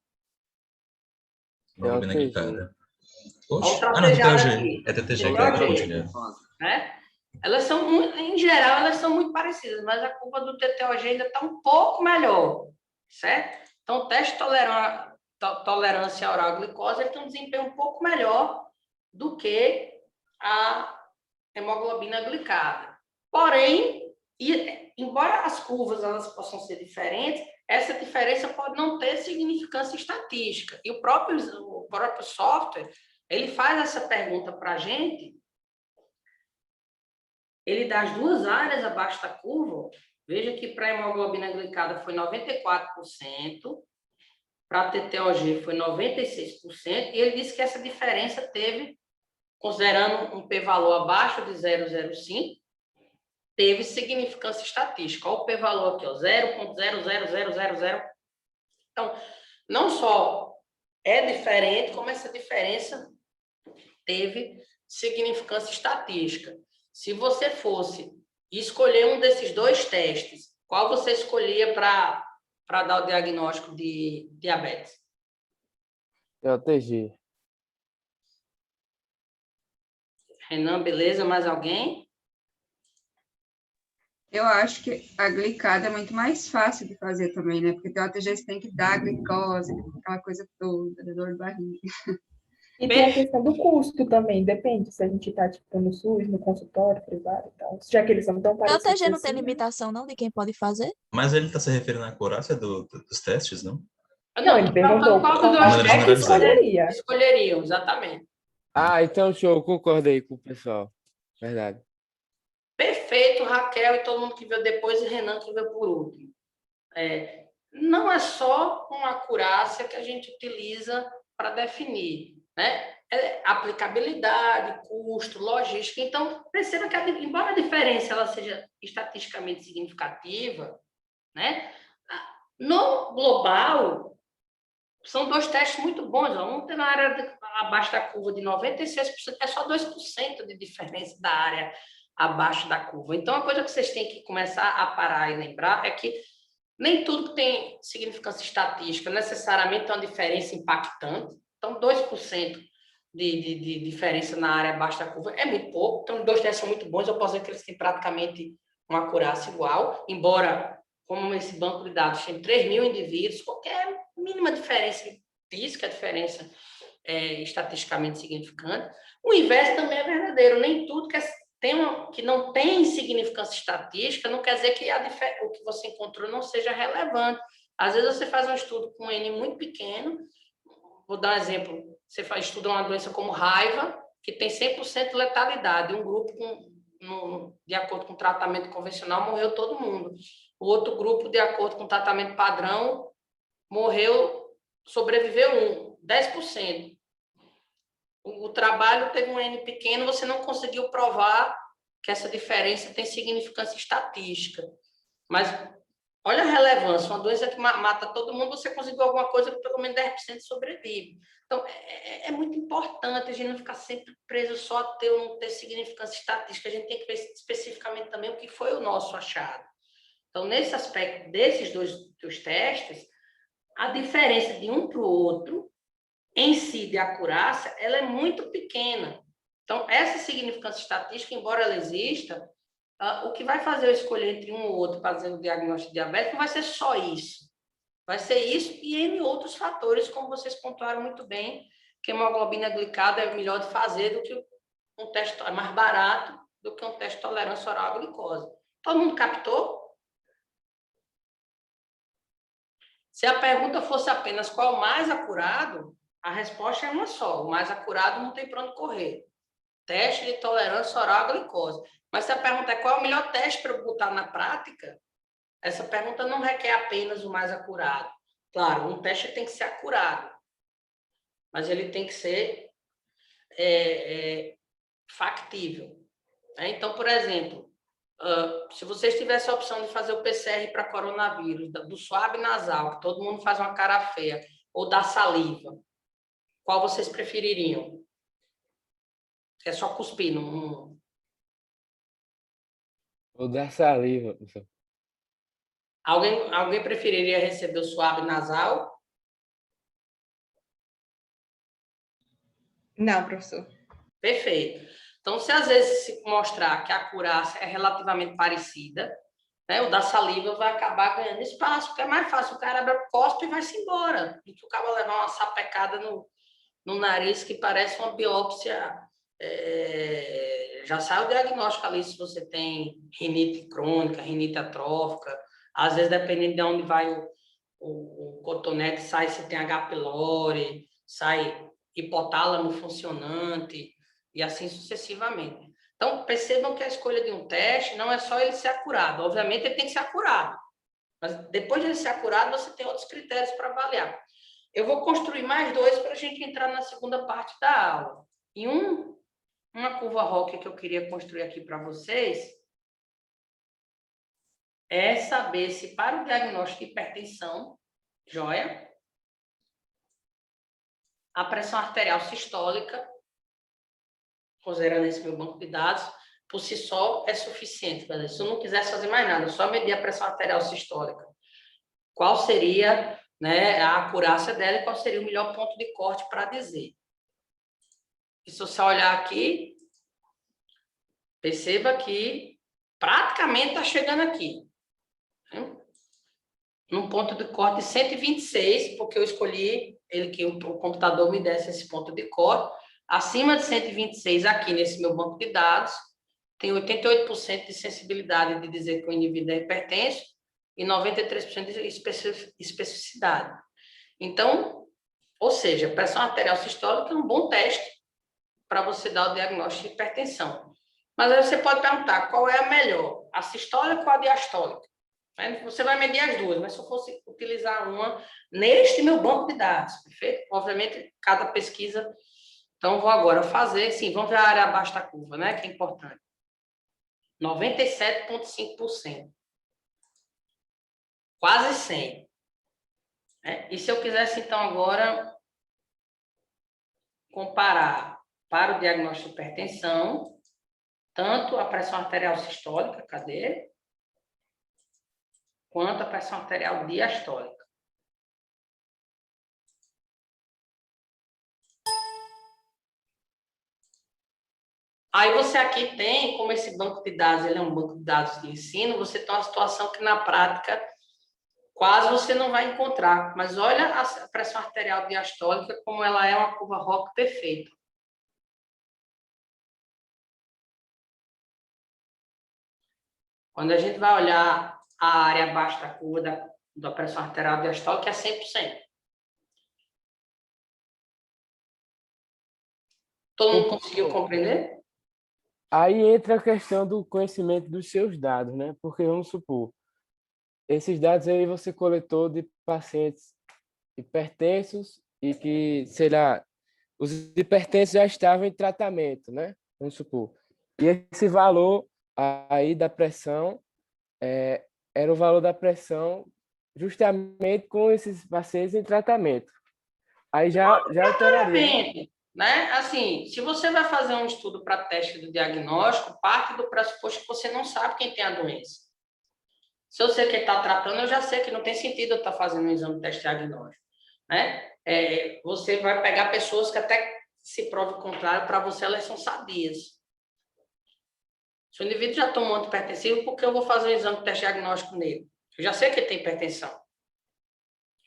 Hemoglobina glicada. Olha o Oxe, não, trapejado TTG. aqui. É TTG, TTG. que é a compartilhada. Né? Elas são muito, em geral, elas são muito parecidas, mas a curva do TTOG ainda está um pouco melhor, certo? Então, o teste de tolerância oral à glicose ele tem um desempenho um pouco melhor do que a hemoglobina glicada. Porém, embora as curvas elas possam ser diferentes, essa diferença pode não ter significância estatística. E o próprio software, ele faz essa pergunta para a gente, ele dá as 2 áreas abaixo da curva. Veja que para a hemoglobina glicada foi 94%, para a TTOG foi 96%, e ele disse que essa diferença teve, considerando um p-valor abaixo de 0,05, teve significância estatística. Olha o p-valor aqui, 0,00000. Então, não só é diferente, como essa diferença teve significância estatística. Se você fosse escolher um desses 2 testes, qual você escolhia para dar o diagnóstico de diabetes? TOTG. Renan, beleza? Mais alguém? Eu acho que a glicada é muito mais fácil de fazer também, né? Porque tem OTG você tem que dar a glicose, aquela coisa toda, da dor de barriga. E tem a questão do custo também, depende se a gente está tipo, no SUS, no consultório privado e tal. Já que eles são tão O parecidos TTG não tem assim, né? limitação, não, de quem pode fazer? Mas ele está se referindo à acurácia dos testes, não? Não, ele perguntou qual qual dos maneira testes generalizada. escolheria. escolheriam, exatamente. Ah, então show, concordei com o pessoal. Verdade. Perfeito, Raquel e todo mundo que veio depois e Renan que veio por último. Não é só uma acurácia que a gente utiliza para definir, né? É aplicabilidade, custo, logística. Então, perceba que, embora a diferença ela seja estatisticamente significativa, né? No global, São dois testes muito bons. Ó. Um tem na área abaixo da curva de 96%, é só 2% de diferença da área abaixo da curva. Então, a coisa que vocês têm que começar a parar e lembrar é que nem tudo que tem significância estatística necessariamente tem uma diferença impactante. Então, 2% de diferença na área abaixo da curva é muito pouco. Então, os dois testes são muito bons. Eu posso dizer que eles têm praticamente uma acurácia igual, embora, como esse banco de dados tem 3.000 indivíduos, qualquer mínima diferença diz que a diferença é estatisticamente significante. O inverso também é verdadeiro. Nem tudo que não tem significância estatística não quer dizer que o que você encontrou não seja relevante. Às vezes você faz um estudo com um N muito pequeno, vou dar um exemplo, você estuda uma doença como raiva, que tem 100% de letalidade, um grupo, de acordo com o tratamento convencional, morreu todo mundo. O outro grupo, de acordo com o tratamento padrão, sobreviveu 10%. O trabalho teve um N pequeno, você não conseguiu provar que essa diferença tem significância estatística. Mas olha a relevância, uma doença que mata todo mundo, você conseguiu alguma coisa que pelo menos 10% sobrevive. Então, é muito importante a gente não ficar sempre preso só a ter ou não ter significância estatística, a gente tem que ver especificamente também o que foi o nosso achado. Então, nesse aspecto desses dois testes, a diferença de um para o outro, em si, de acurácia, ela é muito pequena. Então, essa significância estatística, embora ela exista, o que vai fazer eu escolher entre um ou outro para fazer o diagnóstico de diabetes não vai ser só isso. Vai ser isso e N outros fatores, como vocês pontuaram muito bem, que a hemoglobina glicada é melhor de fazer do que um teste, é mais barato do que um teste de tolerância oral à glicose. Todo mundo captou? Se a pergunta fosse apenas qual o mais acurado, a resposta é uma só. O mais acurado não tem para onde correr. Teste de tolerância oral à glicose. Mas se a pergunta é qual é o melhor teste para eu botar na prática, essa pergunta não requer apenas o mais acurado. Claro, um teste tem que ser acurado, mas ele tem que ser factível. Então, por exemplo, se vocês tivessem a opção de fazer o PCR para coronavírus, do suave nasal, que todo mundo faz uma cara feia, ou da saliva, qual vocês prefeririam? É só cuspir, não... Ou da saliva, professor. Alguém preferiria receber o suave nasal? Não, professor. Perfeito. Então, se às vezes se mostrar que a acurácia é relativamente parecida, né, o da saliva vai acabar ganhando espaço, porque é mais fácil, o cara abre o cospe e vai-se embora, do que o cara levar uma sapecada no nariz que parece uma biópsia. Já sai o diagnóstico ali se você tem rinite crônica, rinite atrófica, às vezes dependendo de onde vai o cotonete, sai se tem H. pylori, sai hipotálamo funcionante e assim sucessivamente. Então, percebam que a escolha de um teste não é só ele ser acurado. Obviamente, ele tem que ser acurado. Mas depois de ele ser acurado, você tem outros critérios para avaliar. Eu vou construir mais dois para a gente entrar na segunda parte da aula. E uma curva Roque que eu queria construir aqui para vocês é saber se para o diagnóstico de hipertensão, joia, a pressão arterial sistólica, considerando esse meu banco de dados, por si só é suficiente. Se eu não quisesse fazer mais nada, só medir a pressão arterial sistólica, qual seria, né, a acurácia dela e qual seria o melhor ponto de corte para dizer. E se você olhar aqui, perceba que praticamente está chegando aqui. Num ponto de corte de 126, porque eu escolhi que o computador me desse esse ponto de corte. Acima de 126, aqui nesse meu banco de dados, tem 88% de sensibilidade de dizer que o indivíduo é hipertenso e 93% de especificidade. Então, ou seja, pressão arterial sistólica é um bom teste para você dar o diagnóstico de hipertensão. Mas aí você pode perguntar qual é a melhor, a sistólica ou a diastólica? Você vai medir as duas, mas se eu fosse utilizar uma neste meu banco de dados, perfeito? Obviamente, cada pesquisa... Então, vou agora fazer, sim, vamos ver a área abaixo da curva, né? Que é importante. 97,5%. Quase 100%. E se eu quisesse, então, agora comparar para o diagnóstico de hipertensão, tanto a pressão arterial sistólica, cadê? Quanto a pressão arterial diastólica. Aí você aqui tem, como esse banco de dados ele é um banco de dados de ensino, você tem uma situação que na prática quase você não vai encontrar. Mas olha a pressão arterial diastólica, como ela é uma curva ROC perfeita. Quando a gente vai olhar a área abaixo da curva da pressão arterial diastólica, é 100%. Todo mundo conseguiu compreender? Aí entra a questão do conhecimento dos seus dados, né? Porque vamos supor, esses dados aí você coletou de pacientes hipertensos e que, sei lá, os hipertensos já estavam em tratamento, né? Vamos supor. E esse valor aí da pressão era o valor da pressão justamente com esses pacientes em tratamento. Aí já alteraria. Depende, né? Assim, se você vai fazer um estudo para teste do diagnóstico, parte do pressuposto que você não sabe quem tem a doença. Se eu sei quem está tratando, eu já sei que não tem sentido eu estar fazendo um exame de teste diagnóstico, né? Você vai pegar pessoas que até se prove o contrário, para você elas são sadias. Se o indivíduo já tomou antihipertensivo, por que eu vou fazer um exame de teste diagnóstico nele? Eu já sei que ele tem hipertensão.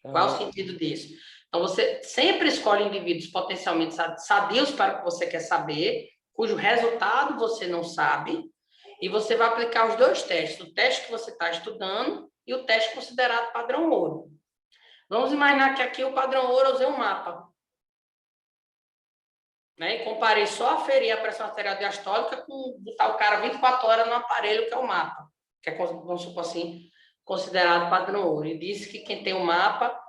Qual é o sentido disso? Então, você sempre escolhe indivíduos potencialmente sadios para o que você quer saber, cujo resultado você não sabe, e você vai aplicar os dois testes, o teste que você está estudando e o teste considerado padrão ouro. Vamos imaginar que aqui o padrão ouro eu usei um mapa. Né? E comparei só aferir a pressão arterial diastólica com botar o cara 24 horas no aparelho, que é o mapa, que é, vamos supor assim, considerado padrão ouro. E disse que quem tem o mapa,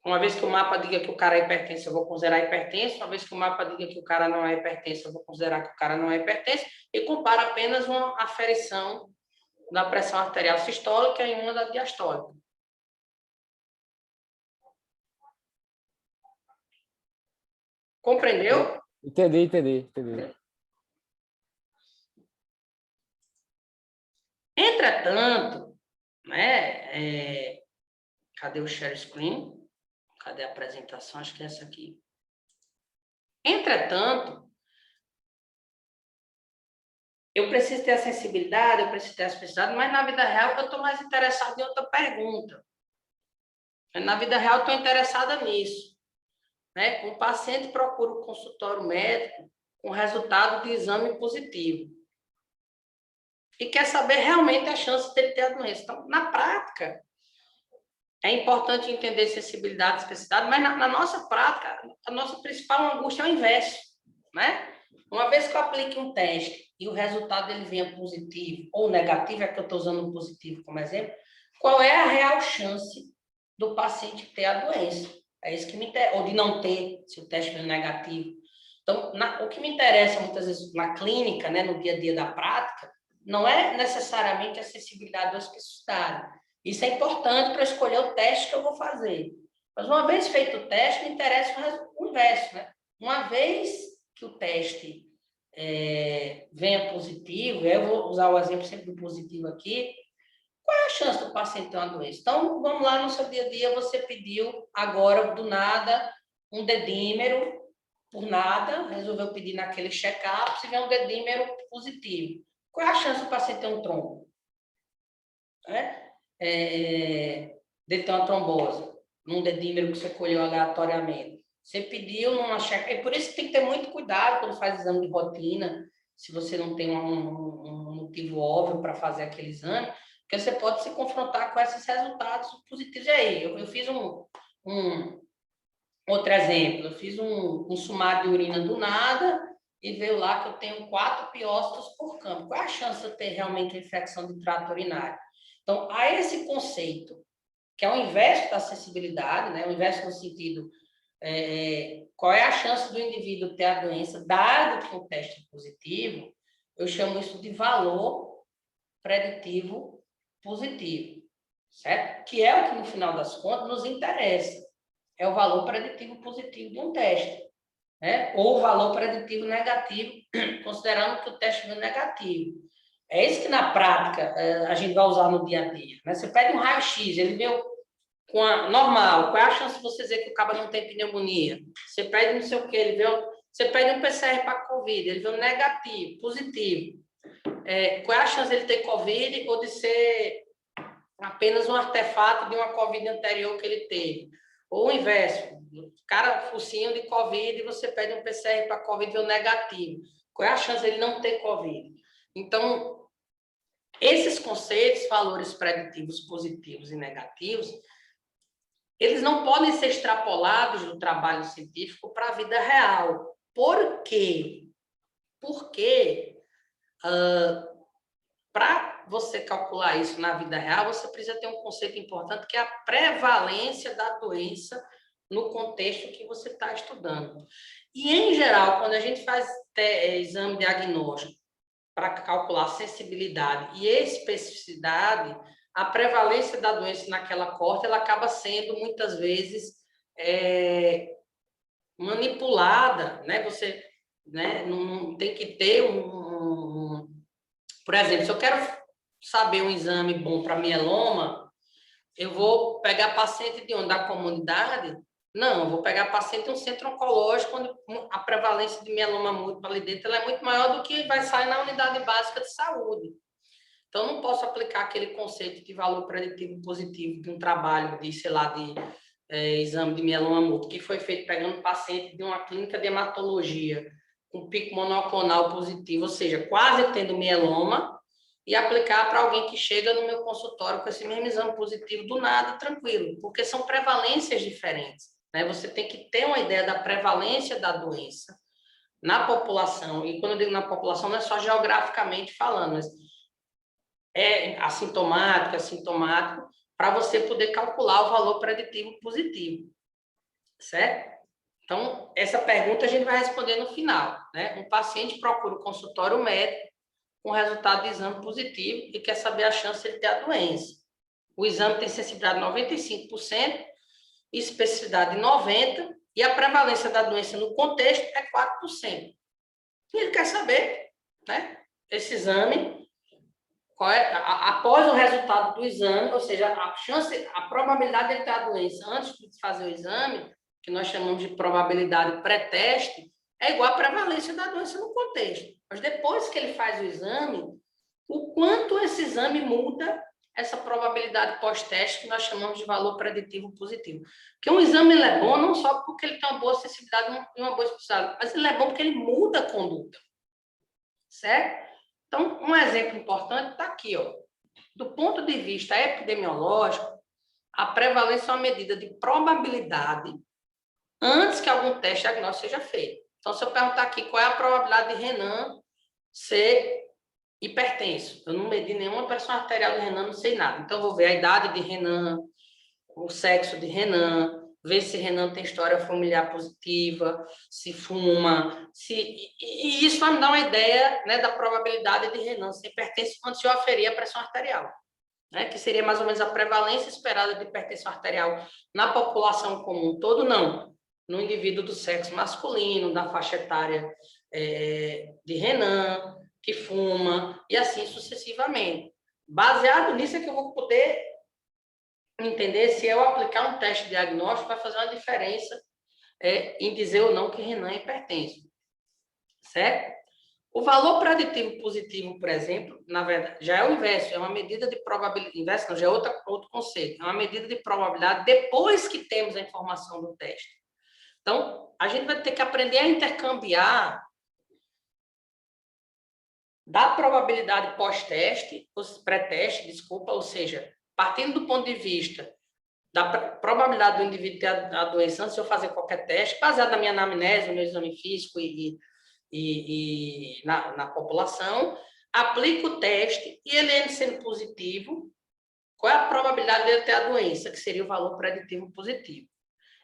uma vez que o mapa diga que o cara é hipertenso, eu vou considerar hipertenso. Uma vez que o mapa diga que o cara não é hipertenso, eu vou considerar que o cara não é hipertenso. E compara apenas uma aferição da pressão arterial sistólica e uma da diastólica. Compreendeu? Entendi. Entretanto, né, cadê o share screen? Cadê a apresentação? Acho que é essa aqui. Entretanto, eu preciso ter a sensibilidade, eu preciso ter a especificidade, mas na vida real eu estou mais interessado em outra pergunta. Na vida real eu estou interessada nisso. Né? O paciente procura o consultório médico com resultado de exame positivo. E quer saber realmente a chance dele ter a doença. Então, na prática, é importante entender sensibilidade e especificidade, mas na nossa prática, a nossa principal angústia é o inverso. Né? Uma vez que eu aplique um teste e o resultado dele venha positivo ou negativo, é que eu estou usando o positivo como exemplo, qual é a real chance do paciente ter a doença? É isso que me interessa, ou de não ter, se o teste veio negativo. Então, o que me interessa muitas vezes na clínica, né, no dia a dia da prática, não é necessariamente a sensibilidade ou a especificidade. Isso é importante para escolher o teste que eu vou fazer. Mas uma vez feito o teste, me interessa o inverso. Né? Uma vez que o teste venha positivo, eu vou usar o exemplo sempre do positivo aqui, qual é a chance do paciente ter uma doença? Então, vamos lá, no seu dia a dia, você pediu agora, do nada, um dedímero, por nada, resolveu pedir naquele check-up, se vê um dedímero positivo. Qual é a chance do paciente ter um trombo? De ter uma trombose, num dedímero que você colheu aleatoriamente. Você pediu numa check-up, é por isso que tem que ter muito cuidado quando faz exame de rotina, se você não tem um motivo óbvio para fazer aquele exame, porque você pode se confrontar com esses resultados positivos. E aí, eu fiz outro exemplo, eu fiz um sumário de urina do nada e veio lá que eu tenho 4 piócitos por campo. Qual é a chance de eu ter realmente uma infecção de trato urinário? Então, há esse conceito, que é o inverso da acessibilidade, né? O inverso no sentido, qual é a chance do indivíduo ter a doença, dado que o teste é positivo, eu chamo isso de valor preditivo positivo. certo? Que é o que, no final das contas, nos interessa. É o valor preditivo positivo de um teste, né? Ou o valor preditivo negativo, considerando que o teste veio negativo. É isso que, na prática, a gente vai usar no dia a dia, né? Você pede um raio-x, ele veio com a normal, qual é a chance de você dizer que o cara não tem pneumonia? Você pede não sei o quê, ele veio... Você pede um PCR para Covid, ele veio negativo, positivo. Qual é a chance de ele ter Covid ou de ser apenas um artefato de uma Covid anterior que ele teve? Ou o inverso, o cara focinho de Covid e você pede um PCR para Covid e veio negativo. Qual é a chance de ele não ter Covid? Então, esses conceitos, valores preditivos positivos e negativos, eles não podem ser extrapolados do trabalho científico para a vida real. Por quê? Porque para você calcular isso na vida real, você precisa ter um conceito importante, que é a prevalência da doença no contexto que você está estudando. E, em geral, quando a gente faz exame diagnóstico para calcular sensibilidade e especificidade, a prevalência da doença naquela corte, ela acaba sendo, muitas vezes, manipulada, né? Você, né, não tem que ter Por exemplo, se eu quero saber um exame bom para mieloma, eu vou pegar paciente de onde? Da comunidade? Não, eu vou pegar paciente de um centro oncológico, onde a prevalência de mieloma múltiplo ali dentro ela é muito maior do que vai sair na unidade básica de saúde. Então, não posso aplicar aquele conceito de valor preditivo positivo de um trabalho de, sei lá, de exame de mieloma múltiplo, que foi feito pegando paciente de uma clínica de hematologia com pico monoclonal positivo, ou seja, quase tendo mieloma, e aplicar para alguém que chega no meu consultório com esse mesmo exame positivo do nada, tranquilo, porque são prevalências diferentes, né? Você tem que ter uma ideia da prevalência da doença na população, e quando eu digo na população, não é só geograficamente falando, mas é assintomático, para você poder calcular o valor preditivo positivo, certo? Então, essa pergunta a gente vai responder no final, né? Um paciente procura o consultório médico com resultado de exame positivo e quer saber a chance de ele ter a doença. O exame tem sensibilidade de 95%, especificidade de 90%, e a prevalência da doença no contexto é 4%. E ele quer saber, né? Esse exame, qual é, após o resultado do exame, ou seja, a probabilidade de ele ter a doença antes de fazer o exame, que nós chamamos de probabilidade pré-teste, é igual à prevalência da doença no contexto. Mas depois que ele faz o exame, o quanto esse exame muda essa probabilidade pós-teste, que nós chamamos de valor preditivo positivo. Porque um exame ele é bom não só porque ele tem uma boa sensibilidade e uma boa especificidade, mas ele é bom porque ele muda a conduta. Certo? Então, um exemplo importante está aqui, ó. Do ponto de vista epidemiológico, a prevalência é uma medida de probabilidade antes que algum teste diagnóstico seja feito. Então, se eu perguntar aqui qual é a probabilidade de Renan ser hipertenso, eu não medi nenhuma pressão arterial de Renan, não sei nada. Então, eu vou ver a idade de Renan, o sexo de Renan, ver se Renan tem história familiar positiva, se fuma, e isso vai me dar uma ideia, né, da probabilidade de Renan ser hipertenso antes de eu aferir a pressão arterial, né, que seria mais ou menos a prevalência esperada de hipertensão arterial na população como um todo, não. No indivíduo do sexo masculino, da faixa etária de Renan, que fuma, e assim sucessivamente. Baseado nisso é que eu vou poder entender se eu aplicar um teste diagnóstico vai fazer uma diferença em dizer ou não que Renan é hipertenso. Certo? O valor preditivo positivo, por exemplo, na verdade, já é o inverso, é uma medida de probabilidade, inverso não, já é outro conceito, é uma medida de probabilidade depois que temos a informação do teste. Então, a gente vai ter que aprender a intercambiar da probabilidade pós-teste, pré-teste, desculpa, ou seja, partindo do ponto de vista da probabilidade do indivíduo ter a doença antes de eu fazer qualquer teste, baseado na minha anamnese, no meu exame físico e na população, aplico o teste e ele sendo positivo, qual é a probabilidade dele ter a doença, que seria o valor preditivo positivo.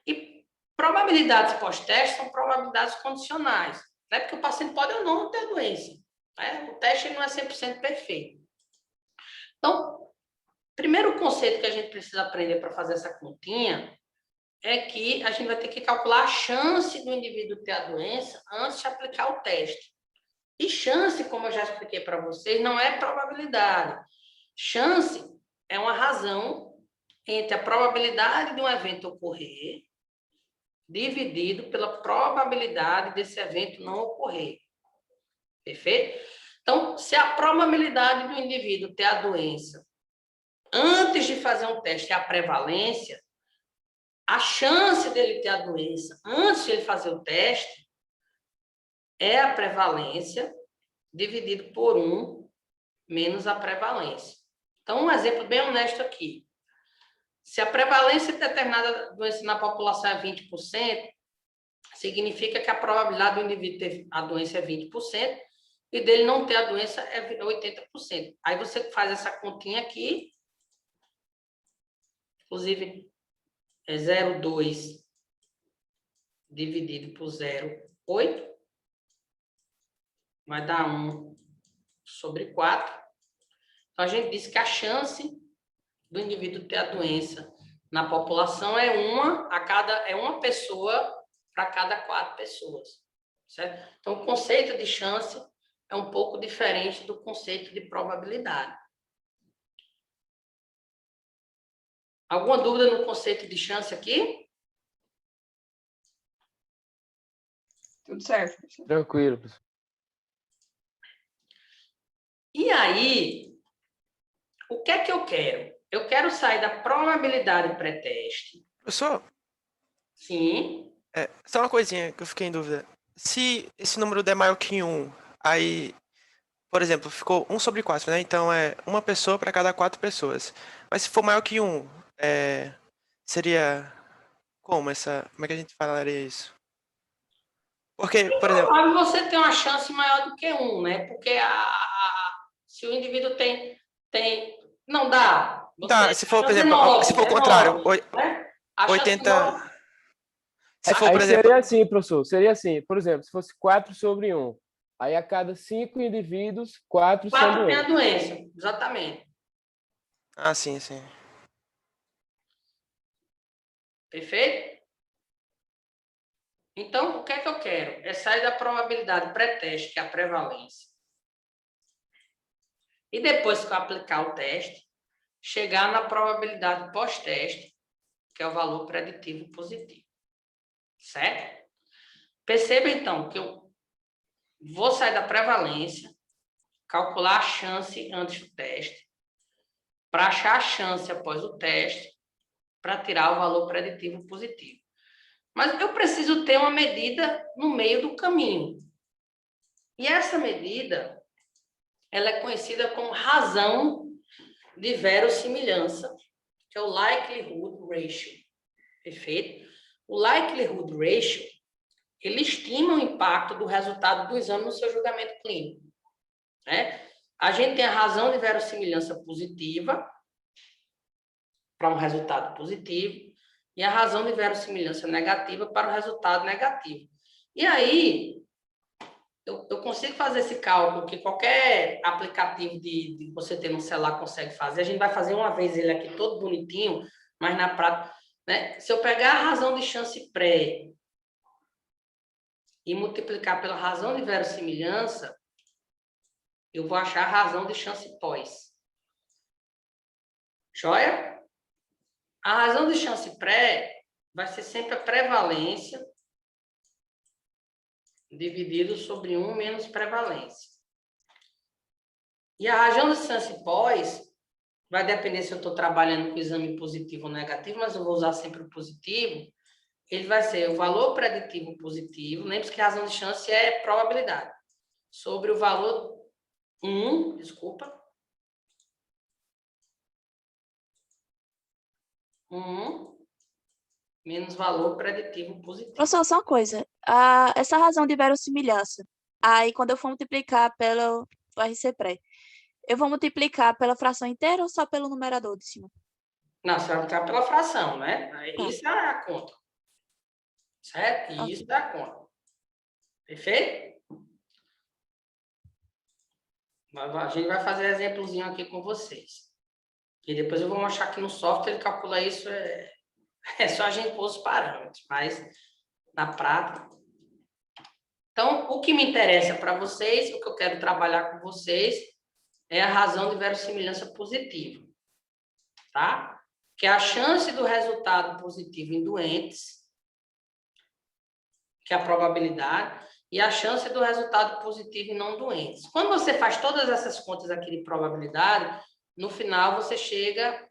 E probabilidades pós-teste são probabilidades condicionais, né? Porque o paciente pode ou não ter a doença. Né? O teste não é 100% perfeito. Então, Primeiro conceito que a gente precisa aprender para fazer essa continha é que a gente vai ter que calcular a chance do indivíduo ter a doença antes de aplicar o teste. E chance, como eu já expliquei para vocês, não é probabilidade. Chance é uma razão entre a probabilidade de um evento ocorrer dividido pela probabilidade desse evento não ocorrer. Perfeito? Então, se a probabilidade do indivíduo ter a doença antes de fazer um teste é a prevalência, a chance dele ter a doença antes de ele fazer o teste é a prevalência dividido por 1 menos a prevalência. Então, um exemplo bem honesto aqui. Se a prevalência de determinada doença na população é 20%, significa que a probabilidade do indivíduo ter a doença é 20% e dele não ter a doença é 80%. Aí você faz essa continha aqui, inclusive é 0,2 dividido por 0,8, vai dar 1/4. Então, a gente disse que a chance do indivíduo ter a doença na população é uma pessoa para cada 4 pessoas, certo? Então, o conceito de chance é um pouco diferente do conceito de probabilidade. Alguma dúvida no conceito de chance aqui? Tudo certo, professor. Tranquilo, professor. E aí, o que é que eu quero? Eu quero sair da probabilidade pré-teste. Professor, Sim. só uma coisinha que eu fiquei em dúvida. Se esse número der maior que 1, aí, por exemplo, ficou 1/4, né? Então é uma pessoa para cada 4 pessoas. Mas se for maior que 1, seria como é que a gente falaria isso? Porque, por exemplo, Você tem uma chance maior do que 1, né? Porque se o indivíduo tem não dá. tá, se for, por exemplo, 9, se for o contrário, 9, né? A chance 80. Se for, Aí por exemplo, seria assim, professor. Seria assim, por exemplo, se fosse 4/1. Aí a cada 5 indivíduos, 4 são 4 tem a doentes. doença, exatamente. Ah, sim. Perfeito? Então, o que é que eu quero? É sair da probabilidade pré-teste, que é a prevalência. E depois que eu aplicar o teste, chegar na probabilidade pós-teste, que é o valor preditivo positivo. Certo? Perceba, então, que eu vou sair da prevalência, calcular a chance antes do teste, para achar a chance após o teste, para tirar o valor preditivo positivo. Mas eu preciso ter uma medida no meio do caminho. E essa medida, ela é conhecida como razão de verossimilhança, que é o likelihood ratio. Perfeito? O likelihood ratio, ele estima o impacto do resultado do exame no seu julgamento clínico, né? A gente tem a razão de verossimilhança positiva para um resultado positivo e a razão de verossimilhança negativa para o resultado negativo. E aí, eu consigo fazer esse cálculo que qualquer aplicativo de você ter no celular consegue fazer. A gente vai fazer uma vez ele aqui todo bonitinho, mas na prática, né? Se eu pegar a razão de chance pré e multiplicar pela razão de verossimilhança, eu vou achar a razão de chance pós. Joia? A razão de chance pré vai ser sempre a prevalência dividido sobre 1 menos prevalência. E a razão de chance pós vai depender se eu estou trabalhando com exame positivo ou negativo, mas eu vou usar sempre o positivo. Ele vai ser o valor preditivo positivo, lembre-se que a razão de chance é probabilidade, sobre o valor 1, desculpa, 1 menos valor preditivo positivo. Professor, só uma coisa. Essa razão de verossimilhança, aí quando eu for multiplicar pelo RC-pré, eu vou multiplicar pela fração inteira ou só pelo numerador de cima? Não, você vai multiplicar pela fração, né? Tá. Isso é a conta. Certo? E isso é a conta. Perfeito? A gente vai fazer exemplozinho aqui com vocês. E depois eu vou mostrar aqui no software, ele calcula isso, é só a gente pôr os parâmetros, mas na prática. Então, o que me interessa para vocês, o que eu quero trabalhar com vocês, é a razão de verossimilhança positiva, tá? Que é a chance do resultado positivo em doentes, que é a probabilidade, e a chance do resultado positivo em não doentes. Quando você faz todas essas contas aqui de probabilidade, no final você chega...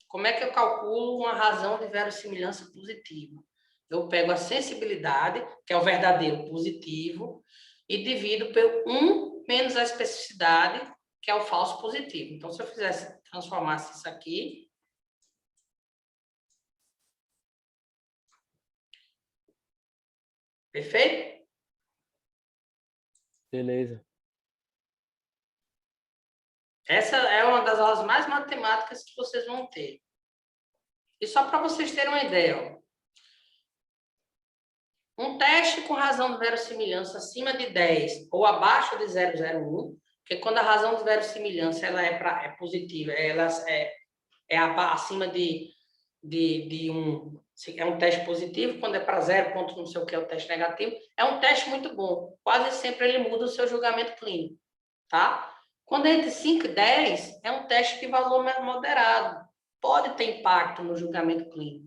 Como é que eu calculo uma razão de verossimilhança positiva? Eu pego a sensibilidade, que é o verdadeiro positivo, e divido por 1 menos a especificidade, que é o falso positivo. Então, se eu fizesse, transformasse isso aqui... Perfeito? Beleza. Essa é uma das aulas mais matemáticas que vocês vão ter. E só para vocês terem uma ideia, ó, um teste com razão de verossimilhança acima de 10 ou abaixo de 0,01, porque quando a razão de verossimilhança ela é positiva, ela acima de 1, é um teste positivo, quando é para 0 ponto não sei o que é o teste negativo, é um teste muito bom. Quase sempre ele muda o seu julgamento clínico, tá? Quando é entre 5 e 10, é um teste de valor moderado. Pode ter impacto no julgamento clínico.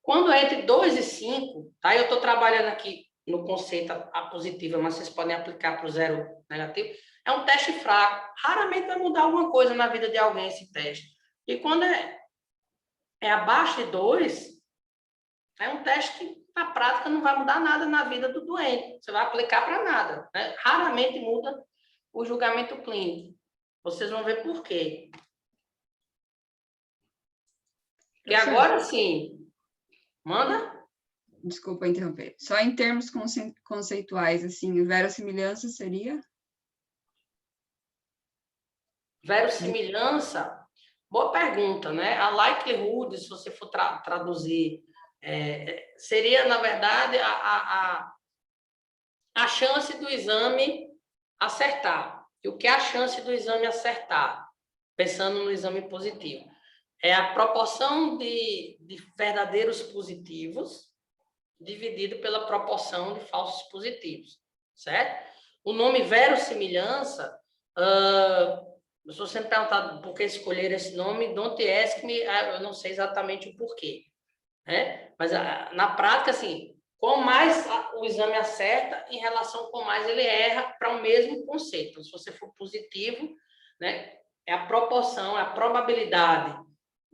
Quando é entre 2 e 5, tá? Eu estou trabalhando aqui no conceito a positiva, mas vocês podem aplicar para o 0 negativo. É um teste fraco. Raramente vai mudar alguma coisa na vida de alguém esse teste. E quando é abaixo de 2, é um teste que, na prática, não vai mudar nada na vida do doente. Você vai aplicar para nada, né? Raramente muda o julgamento clínico. Vocês vão ver por quê. Porque agora sim... Manda? Desculpa interromper. Só em termos conceituais, assim, verossimilhança seria? Verossimilhança, boa pergunta, né? A likelihood, se você for traduzir, seria, na verdade, a chance do exame acertar. E o que é a chance do exame acertar? Pensando no exame positivo. É a proporção de verdadeiros positivos dividido pela proporção de falsos positivos, certo? O nome verossimilhança, se você me perguntar por que escolher esse nome, don't ask me, eu não sei exatamente o porquê, né? Mas na prática, assim, quanto mais o exame acerta, em relação com mais ele erra para o mesmo conceito. Então, se você for positivo, né, é a proporção, a probabilidade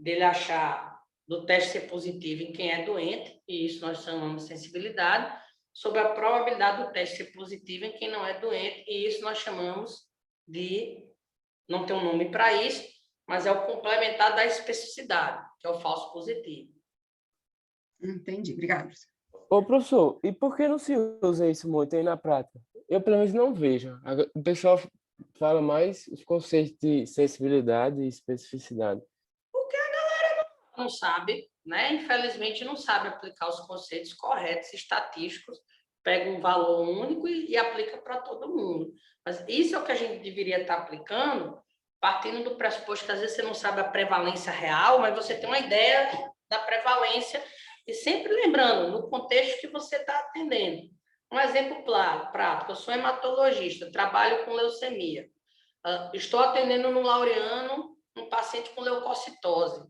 dele achar do teste ser positivo em quem é doente, e isso nós chamamos de sensibilidade, sobre a probabilidade do teste ser positivo em quem não é doente, e isso nós chamamos de, não tem um nome para isso, mas é o complementar da especificidade, que é o falso positivo. Entendi, obrigada. Ô, professor, e por que não se usa isso muito aí na prática? Eu, pelo menos, não vejo. O pessoal fala mais os conceitos de sensibilidade e especificidade. Porque a galera não sabe, né? Infelizmente, não sabe aplicar os conceitos corretos, estatísticos, pega um valor único e aplica para todo mundo. Mas isso é o que a gente deveria estar aplicando, partindo do pressuposto que às vezes você não sabe a prevalência real, mas você tem uma ideia da prevalência, e sempre lembrando, no contexto que você está atendendo. Um exemplo prático, eu sou hematologista, trabalho com leucemia. Estou atendendo no Laureano um paciente com leucocitose.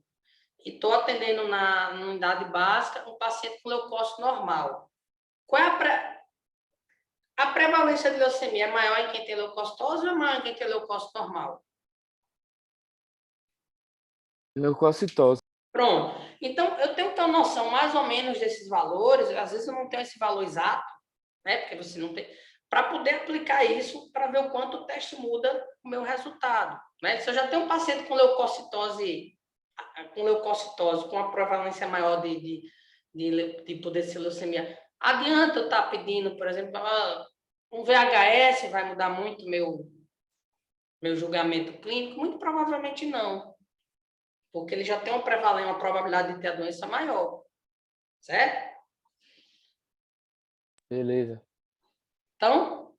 E estou atendendo na unidade básica um paciente com leucócito normal. Qual é a prevalência de leucemia? É maior em quem tem leucocitose ou é maior em quem tem leucócito normal? Leucocitose. Pronto. Então, eu tenho que ter uma noção mais ou menos desses valores. Às vezes eu não tenho esse valor exato, né? Porque você não tem... Para poder aplicar isso, para ver o quanto o teste muda o meu resultado, né? Se eu já tenho um paciente com leucocitose, com a prevalência maior de poder ser leucemia, adianta eu estar pedindo, por exemplo, um VHS vai mudar muito meu julgamento clínico? Muito provavelmente não, porque ele já tem uma probabilidade de ter a doença maior, certo? Beleza. Então,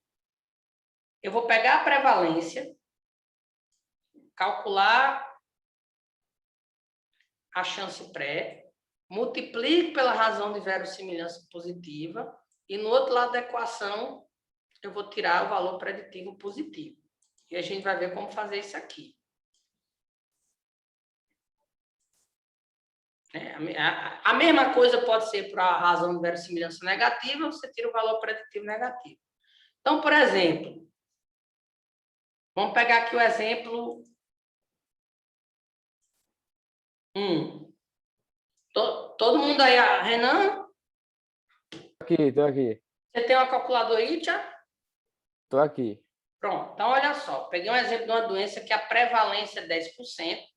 eu vou pegar a prevalência, calcular a chance pré, multiplico pela razão de verossimilhança positiva e no outro lado da equação eu vou tirar o valor preditivo positivo. E a gente vai ver como fazer isso aqui. A mesma coisa pode ser para a razão de verossimilhança negativa, você tira o valor preditivo negativo. Então, por exemplo, vamos pegar aqui o exemplo 1. Todo mundo aí, Renan? Tô aqui. Você tem uma calculadora aí, Tia? Tô aqui. Pronto, então olha só, peguei um exemplo de uma doença que a prevalência é 10%.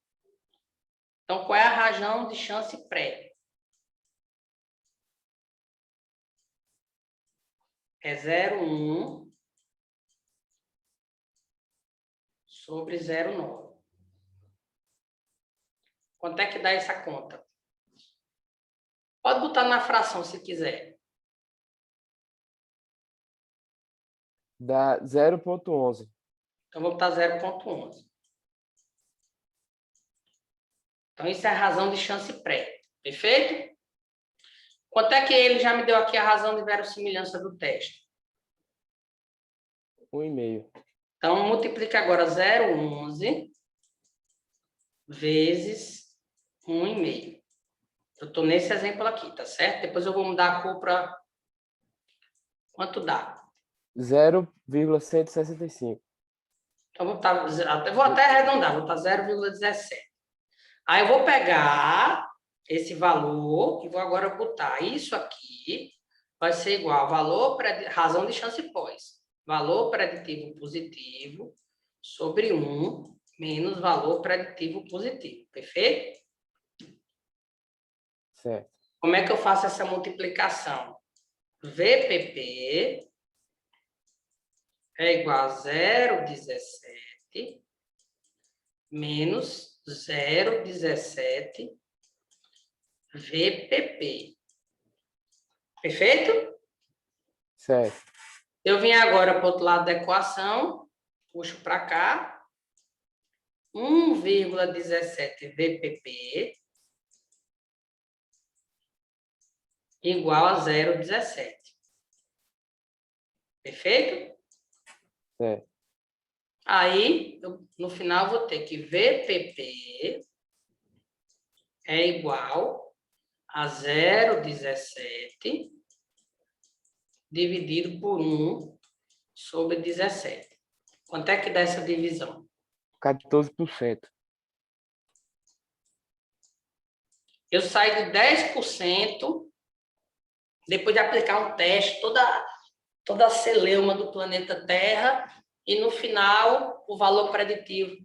Então, qual é a razão de chance pré? É 0,1 sobre 0,9. Quanto é que dá essa conta? Pode botar na fração se quiser. Dá 0,11. Então, vou botar 0,11. Então, isso é a razão de chance pré. Perfeito? Quanto é que ele já me deu aqui a razão de verossimilhança do teste? 1,5. Então, multiplica agora 0,11 vezes 1,5. Eu estou nesse exemplo aqui, tá certo? Depois eu vou mudar a cor para... Quanto dá? 0,165. Então, vou até arredondar, vou botar 0,17. Aí eu vou pegar esse valor e vou agora botar isso aqui, vai ser igual a razão de chance pós. Valor preditivo positivo sobre 1 menos valor preditivo positivo. Perfeito? Certo. Como é que eu faço essa multiplicação? VPP é igual a 0,17 menos 0,17 VPP. Perfeito? Certo. Eu vim agora para o outro lado da equação, puxo para cá, 1,17 VPP igual a 0,17. Perfeito? Certo. Aí, no final, vou ter que VPP é igual a 0,17 dividido por 1 sobre 17. Quanto é que dá essa divisão? 14%. Eu saio de 10% depois de aplicar um teste, toda a celeuma do planeta Terra, e no final o valor preditivo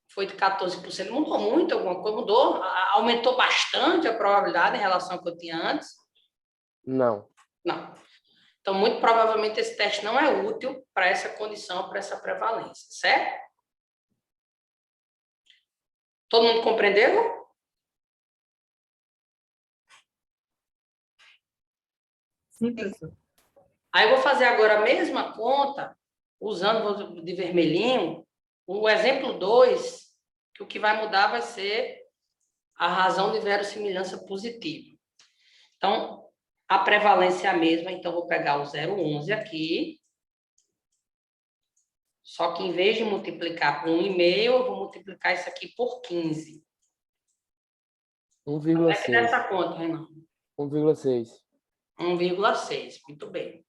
foi de 14%. Mudou muito alguma coisa? Mudou? Aumentou bastante a probabilidade em relação ao que eu tinha antes? Não. Não. Então, muito provavelmente, esse teste não é útil para essa condição, para essa prevalência, certo? Todo mundo compreendeu? Sim, professor. Aí eu vou fazer agora a mesma conta, usando de vermelhinho, o exemplo 2, que o que vai mudar vai ser a razão de verossimilhança positiva. Então, a prevalência é a mesma, então vou pegar o 0,11 aqui, só que em vez de multiplicar por 1,5, eu vou multiplicar isso aqui por 15. Quanto é que dá 1,6. essa conta, Renan? 1,6. 1,6, muito bem.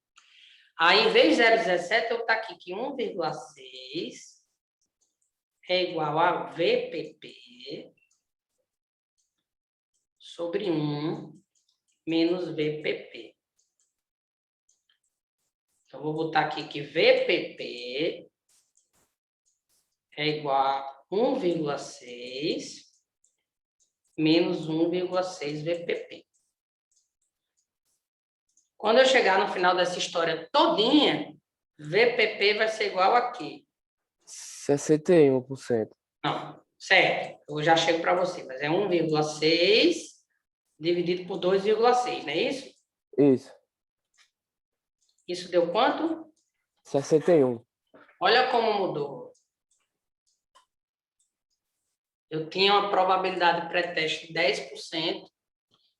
Aí, em vez de 0,17, eu vou estar aqui que 1,6 é igual a VPP sobre 1 menos VPP. Então, vou botar aqui que VPP é igual a 1,6 menos 1,6 VPP. Quando eu chegar no final dessa história todinha, VPP vai ser igual a quê? 61%. Não, certo. Eu já chego para você, mas é 1,6 dividido por 2,6, não é isso? Isso. Isso deu quanto? 61. Olha como mudou. Eu tinha uma probabilidade pré-teste de 10%.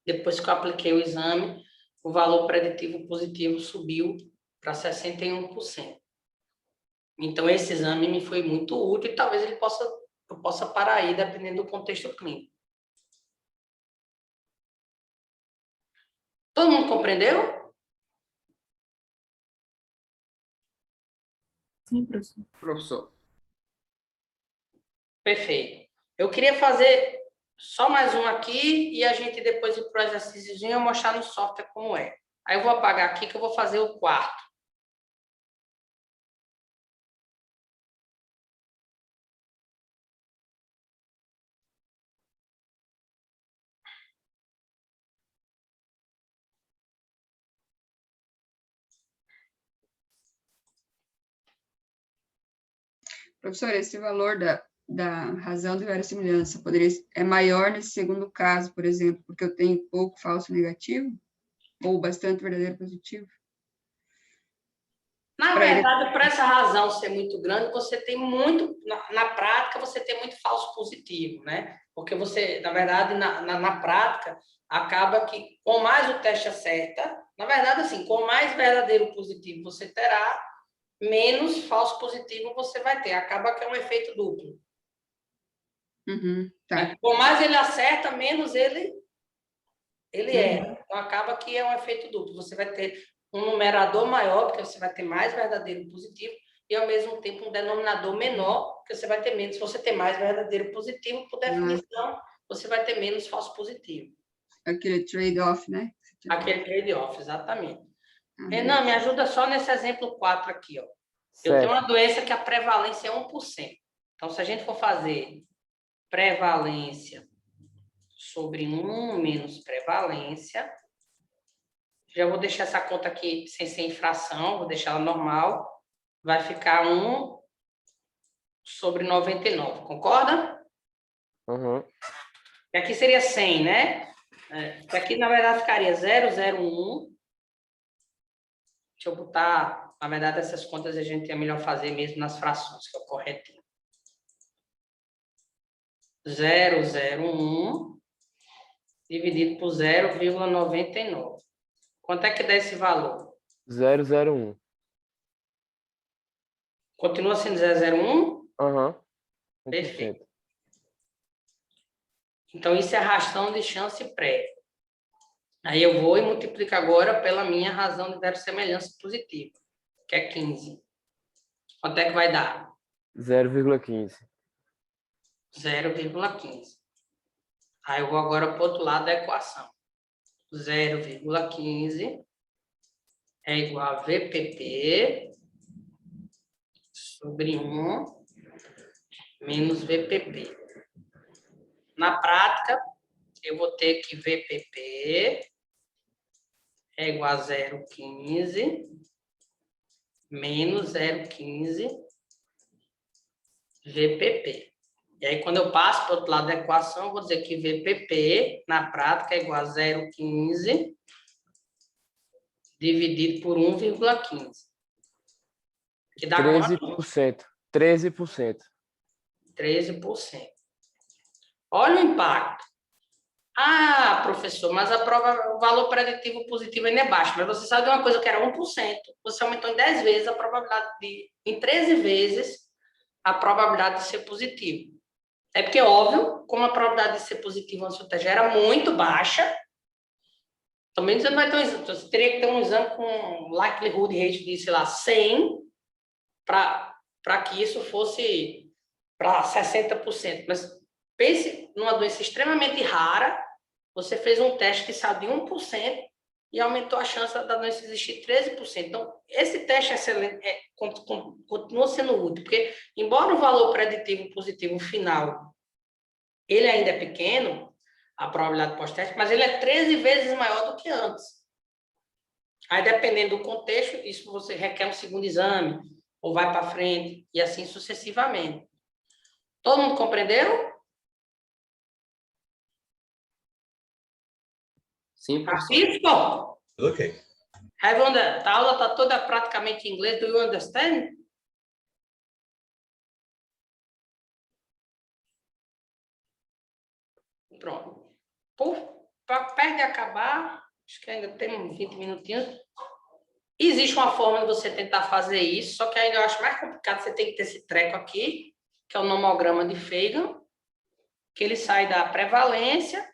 Depois que eu apliquei o exame, o valor preditivo positivo subiu para 61%. Então, esse exame me foi muito útil e talvez eu possa parar aí, dependendo do contexto clínico. Todo mundo compreendeu? Sim, professor. Professor. Perfeito. Eu queria fazer só mais um aqui e a gente depois ir para o exercíciozinho e mostrar no software como é. Aí eu vou apagar aqui que eu vou fazer o quarto. Professor, esse valor da razão de verossimilhança é maior nesse segundo caso, por exemplo, porque eu tenho pouco falso negativo? Ou bastante verdadeiro positivo? Na verdade, por essa razão ser muito grande, você tem muito, na prática, você tem muito falso positivo, né? Porque você, na verdade, na prática, acaba que, com mais o teste acerta, na verdade, assim, com mais verdadeiro positivo você terá, menos falso positivo você vai ter. Acaba que é um efeito duplo. Tá. Por mais ele acerta, menos ele erra. Então, acaba que é um efeito duplo. Você vai ter um numerador maior, porque você vai ter mais verdadeiro positivo, e, ao mesmo tempo, um denominador menor, porque você vai ter menos. Se você ter mais verdadeiro positivo, por definição, você vai ter menos falso positivo. Aquele trade-off, né? Aquele trade-off, exatamente. Renan, me ajuda só nesse exemplo 4 aqui, ó. Eu tenho uma doença que a prevalência é 1%. Então, se a gente for fazer prevalência sobre 1 menos prevalência, já vou deixar essa conta aqui sem ser infração, vou deixar ela normal, vai ficar 1 sobre 99, concorda? Uhum. E aqui seria 100, né? Aqui, na verdade, ficaria 001. Deixa eu botar, na verdade, essas contas a gente é melhor fazer mesmo nas frações, que é o corretinho. 001 dividido por 0,99. Quanto é que dá esse valor? 001. Continua sendo 001? Aham. 1%. Perfeito. Então, isso é a razão de chance prévia. Aí eu vou e multiplico agora pela minha razão de verossemelhança positiva, que é 15. Quanto é que vai dar? 0,15. 0,15. Aí eu vou agora para o outro lado da equação. 0,15 é igual a VPP sobre 1 menos VPP. Na prática, eu vou ter que VPP é igual a 0,15 menos 0,15 VPP. E aí, quando eu passo para o outro lado da equação, eu vou dizer que VPP, na prática, é igual a 0,15 dividido por 1,15. Que dá 13%. 13%. 13%. Olha o impacto. Ah, professor, mas o valor preditivo positivo ainda é baixo. Mas você sabe de uma coisa que era 1%. Você aumentou em 10 vezes a probabilidade em 13 vezes a probabilidade de ser positivo. É porque, óbvio, como a probabilidade de ser positivo no seu teste era muito baixa, também você não vai ter um exame. Você teria que ter um exame com likelihood rate de, sei lá, 100 para que isso fosse para 60%. Mas pense numa doença extremamente rara, você fez um teste que saiu de 1% e aumentou a chance da doença existir 13%. Então, esse teste é excelente, continua sendo útil, porque, embora o valor preditivo positivo final ele ainda é pequeno, a probabilidade pós-teste, mas ele é 13 vezes maior do que antes. Aí, dependendo do contexto, isso você requer um segundo exame, ou vai para frente, e assim sucessivamente. Todo mundo compreendeu? Sim, professor. Francisco? Ok. A aula está toda praticamente em inglês. Do you understand? Pronto. Perto de acabar, acho que ainda temos 20 minutinhos. Existe uma forma de você tentar fazer isso, só que ainda eu acho mais complicado, você tem que ter esse treco aqui, que é o nomograma de Feynman, que ele sai da prevalência,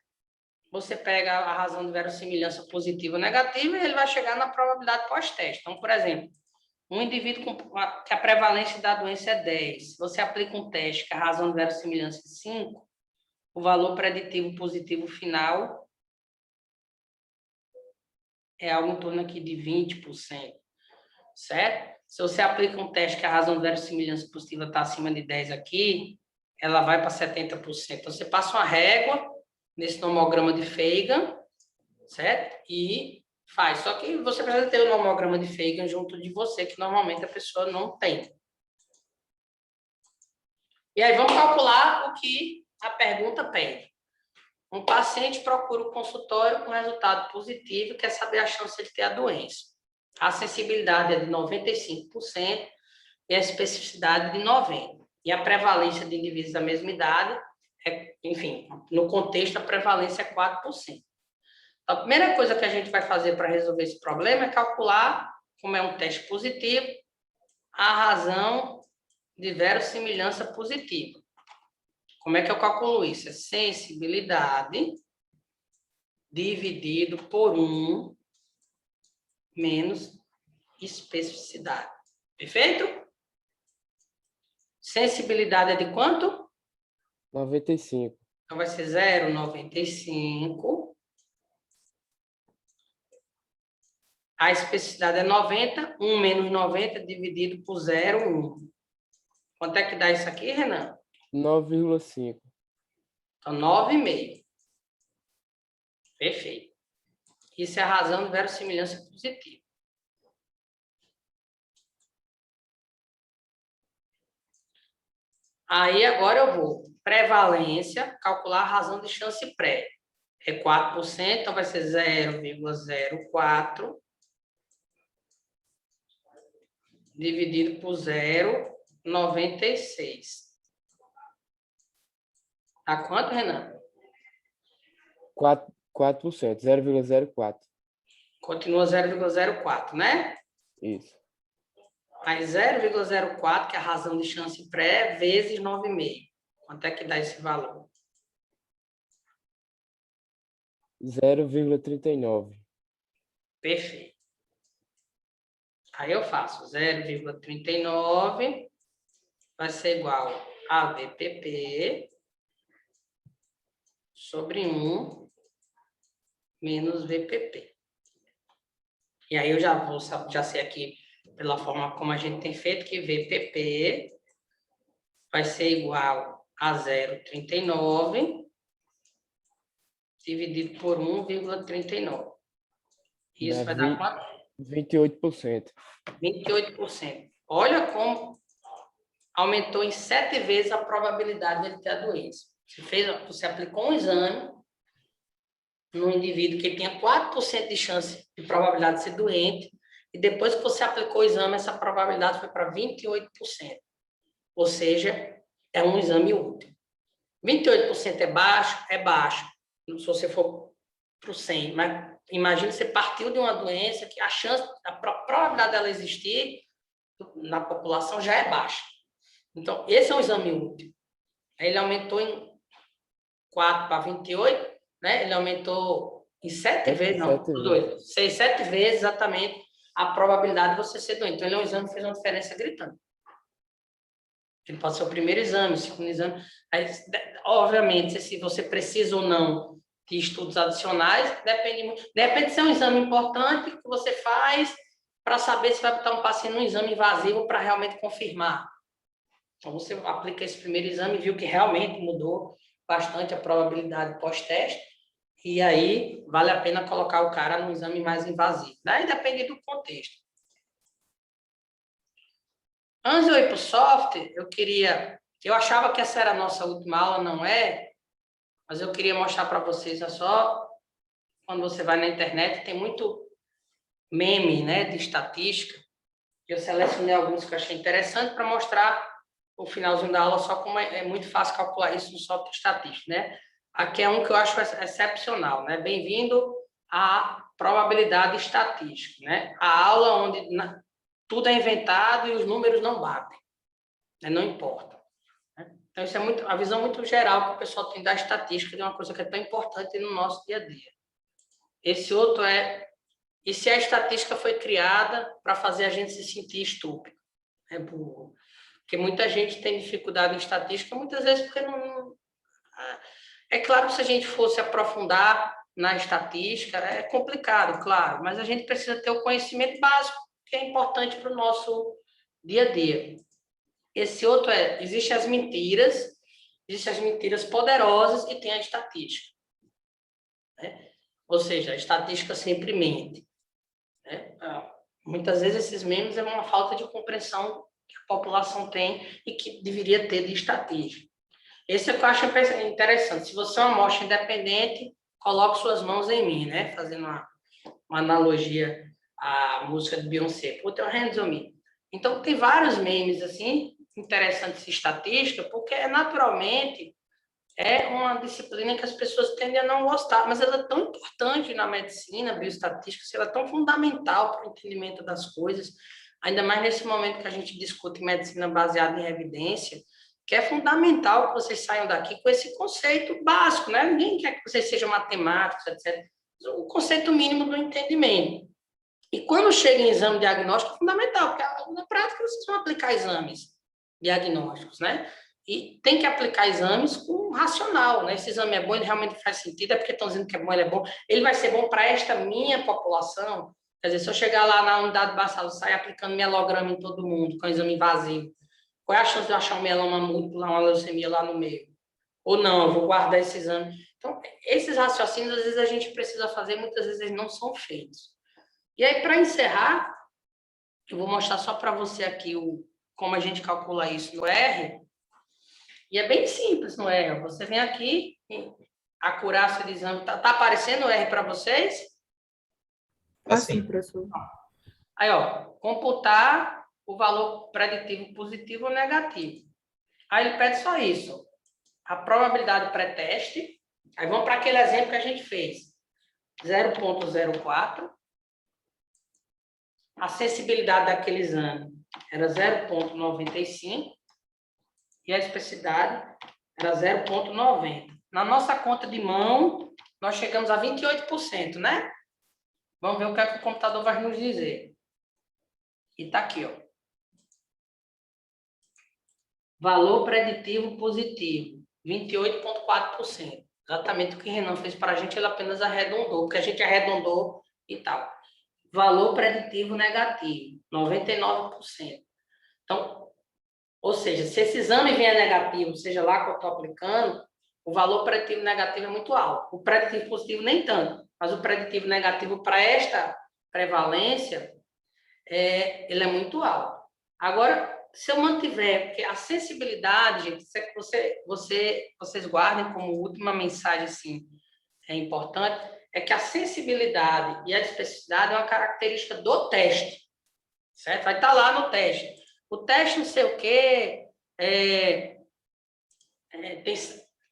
você pega a razão de verossimilhança positiva ou negativa e ele vai chegar na probabilidade pós-teste. Então, por exemplo, um indivíduo que a prevalência da doença é 10, você aplica um teste que a razão de verossimilhança é 5, o valor preditivo positivo final é algo em torno aqui de 20%, certo? Se você aplica um teste que a razão de verossimilhança positiva está acima de 10 aqui, ela vai para 70%. Então, você passa uma régua nesse nomograma de Feynman, certo? E faz. Só que você precisa ter o nomograma de Feynman junto de você, que normalmente a pessoa não tem. E aí, vamos calcular o que a pergunta pede. Um paciente procura o consultório com resultado positivo e quer saber a chance de ter a doença. A sensibilidade é de 95% e a especificidade de 90%. E a prevalência de indivíduos da mesma idade, enfim, no contexto, a prevalência é 4%. A primeira coisa que a gente vai fazer para resolver esse problema é calcular, como é um teste positivo, a razão de verossimilhança positiva. Como é que eu calculo isso? É sensibilidade dividido por 1 menos especificidade. Perfeito? Sensibilidade é de quanto? 95. Então, vai ser 0,95. A especificidade é 90. 1 menos 90 dividido por 0,1. Quanto é que dá isso aqui, Renan? 9,5. Então, 9,5. Perfeito. Isso é a razão de verossimilhança positiva. Aí, agora eu vou. Prevalência, calcular a razão de chance pré. É 4%, então vai ser 0,04 dividido por 0,96. Dá quanto, Renan? 4%, 0,04. Continua 0,04, né? Isso. Aí 0,04, que é a razão de chance pré, vezes 9,5. Quanto é que dá esse valor? 0,39. Perfeito. Aí eu faço 0,39 vai ser igual a VPP sobre 1 menos VPP. E aí eu já sei aqui, pela forma como a gente tem feito, que VPP vai ser igual a 0,39 dividido por 1,39. Isso vai dar quanto? 28%. 28%. Olha como aumentou em 7 vezes a probabilidade de ele ter a doença. Você aplicou um exame num indivíduo que tinha 4% de chance de probabilidade de ser doente, e depois que você aplicou o exame, essa probabilidade foi para 28%. Ou seja, é um exame útil. 28% é baixo? É baixo. Se você for para o 100, mas imagina você partiu de uma doença que a probabilidade dela existir na população já é baixa. Então, esse é um exame útil. Ele aumentou em 4 para 28, né? Ele aumentou em 7 vezes, não, 6, 7 vezes exatamente a probabilidade de você ser doente. Então, ele é um exame que fez uma diferença gritante. Ele pode ser o primeiro exame, o segundo exame. Aí, obviamente, se você precisa ou não de estudos adicionais, depende muito. Depende se é um exame importante que você faz para saber se vai botar um paciente num exame invasivo para realmente confirmar. Então, você aplica esse primeiro exame e viu que realmente mudou bastante a probabilidade pós-teste, e aí vale a pena colocar o cara num exame mais invasivo. Daí depende do contexto. Antes de eu ir para o software, eu achava que essa era a nossa última aula, não é? Mas eu queria mostrar para vocês, é só quando você vai na internet, tem muito meme, né, de estatística. Eu selecionei alguns que eu achei interessante para mostrar o finalzinho da aula, só como é muito fácil calcular isso no software estatístico, né? Aqui é um que eu acho excepcional, né? Bem-vindo à probabilidade estatística, né? A aula onde tudo é inventado e os números não batem, né? Não importa. Né? Então, isso é a visão muito geral que o pessoal tem da estatística, de uma coisa que é tão importante no nosso dia a dia. Esse outro e se a estatística foi criada para fazer a gente se sentir estúpido, né, burro? Porque muita gente tem dificuldade em estatística, muitas vezes porque não... É claro que se a gente fosse aprofundar na estatística, é complicado, claro, mas a gente precisa ter o conhecimento básico, que é importante para o nosso dia a dia. Esse outro existem as mentiras poderosas e tem a estatística. Né? Ou seja, a estatística sempre mente. Né? Muitas vezes esses memes é uma falta de compreensão que a população tem e que deveria ter de estatística. Esse é o que eu acho interessante. Se você é uma amostra independente, coloque suas mãos em mim, né? Fazendo uma analogia à música de Beyoncé. Put your hands on me. Então, tem vários memes, assim, interessantes de estatística, porque naturalmente é uma disciplina que as pessoas tendem a não gostar, mas ela é tão importante na medicina, bioestatística, ela é tão fundamental para o entendimento das coisas, ainda mais nesse momento que a gente discute medicina baseada em evidência, que é fundamental que vocês saiam daqui com esse conceito básico, né? Ninguém quer que vocês sejam matemáticos, etc. O conceito mínimo do entendimento. E quando chega em exame diagnóstico, é fundamental, porque na prática vocês vão aplicar exames diagnósticos, né? E tem que aplicar exames com racional, né? Esse exame é bom, ele realmente faz sentido, é porque estão dizendo que é bom, ele é bom. Ele vai ser bom para esta minha população? Quer dizer, se eu chegar lá na unidade basal e sair aplicando mielograma em todo mundo, com exame invasivo, qual é a chance de eu achar um mieloma múltiplo, uma leucemia lá no meio? Ou não, eu vou guardar esse exame. Então, esses raciocínios, às vezes, a gente precisa fazer, muitas vezes eles não são feitos. E aí, para encerrar, eu vou mostrar só para você aqui como a gente calcula isso no R. E é bem simples no R. Você vem aqui, a acurácia de exame. Tá aparecendo o R para vocês? Assim, professor. Aí, ó, computar o valor preditivo positivo ou negativo. Aí ele pede só isso. A probabilidade pré-teste. Aí vamos para aquele exemplo que a gente fez. 0,04. A sensibilidade daquele exame era 0,95 e a especificidade era 0,90. Na nossa conta de mão, nós chegamos a 28%, né? Vamos ver o que é que o computador vai nos dizer. E está aqui, ó. Valor preditivo positivo, 28,4%. Exatamente o que o Renan fez para a gente, ele apenas arredondou, porque a gente arredondou e tal. Valor preditivo negativo, 99%. Então, ou seja, se esse exame vier negativo, seja lá que eu estou aplicando, o valor preditivo negativo é muito alto. O preditivo positivo nem tanto, mas o preditivo negativo para esta prevalência, ele é muito alto. Agora, se eu mantiver, porque a sensibilidade, gente, vocês guardem como última mensagem, assim, é importante, é que a sensibilidade e a especificidade é uma característica do teste, certo? Vai estar lá no teste. O teste não sei o quê, tem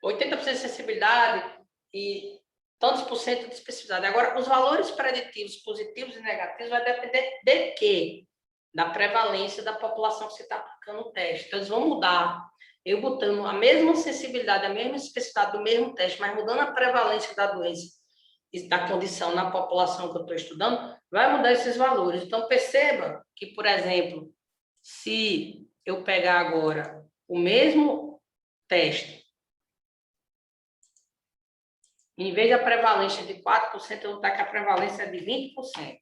80% de sensibilidade e tantos por cento de especificidade. Agora, os valores preditivos positivos e negativos vai depender de quê? Da prevalência da população que você está aplicando o teste. Então, eles vão mudar. Eu botando a mesma sensibilidade, a mesma especificidade do mesmo teste, mas mudando a prevalência da doença e da condição na população que eu estou estudando, vai mudar esses valores. Então, perceba que, por exemplo, se eu pegar agora o mesmo teste, em vez da prevalência de 4%, eu vou botar que a prevalência é de 20%.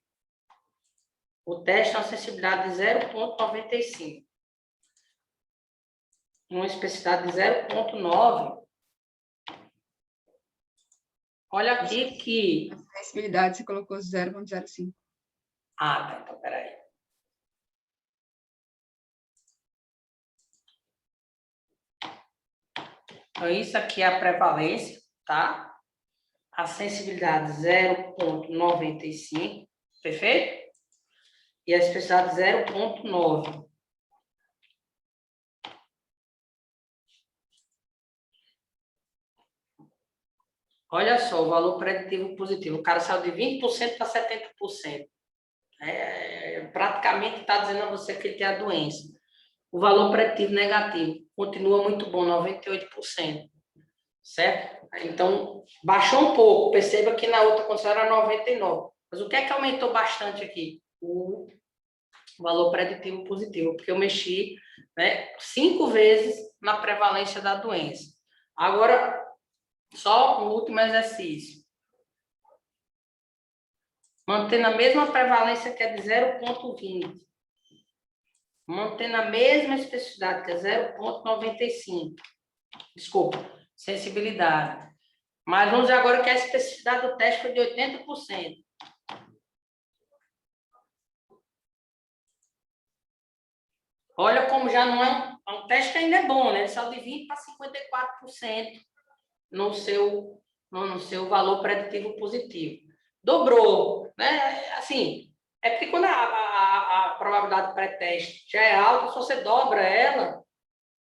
O teste tem uma sensibilidade de 0,95. Uma especificidade de 0,9. Olha aqui que... A sensibilidade você colocou 0,05. Ah, tá. Então, peraí. Então, isso aqui é a prevalência, tá? A sensibilidade 0,95, perfeito? E a especificidade 0,9. Olha só, o valor preditivo positivo. O cara saiu de 20% para 70%. Praticamente está dizendo a você que ele tem a doença. O valor preditivo negativo continua muito bom, 98%. Certo? Então, baixou um pouco. Perceba que na outra condição era 99%. Mas o que é que aumentou bastante aqui? O valor preditivo positivo, porque eu mexi, né, 5 vezes na prevalência da doença. Agora, só um último exercício. Mantendo a mesma prevalência, que é de 0,20. Mantendo a mesma especificidade, que é 0,95. Desculpa, sensibilidade. Mas vamos ver agora que a especificidade do teste foi de 80%. Olha como já não é um teste que ainda é bom, né? Ele saiu de 20% para 54% no seu valor preditivo positivo. Dobrou, né? Assim, é porque quando a probabilidade pré-teste já é alta, se você dobra ela,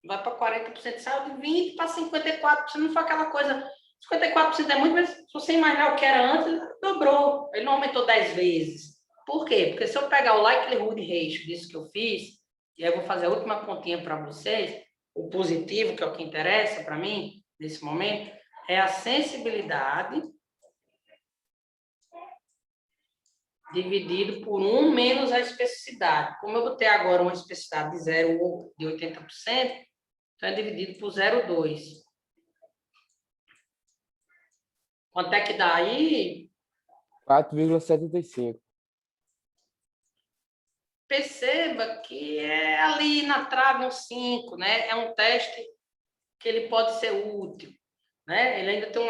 vai para 40%, saiu de 20% para 54%, não foi aquela coisa... 54% é muito, mas se você imaginar o que era antes, dobrou. Ele não aumentou 10 vezes. Por quê? Porque se eu pegar o likelihood ratio disso que eu fiz, e aí eu vou fazer a última continha para vocês, o positivo, que é o que interessa para mim, nesse momento, é a sensibilidade dividido por 1 menos a especificidade. Como eu botei agora uma especificidade de 0 ou de 80%, então é dividido por 0,2. Quanto é que dá aí? 4,75. Perceba que é ali na trave um 5, né? É um teste que ele pode ser útil, né? Ele ainda tem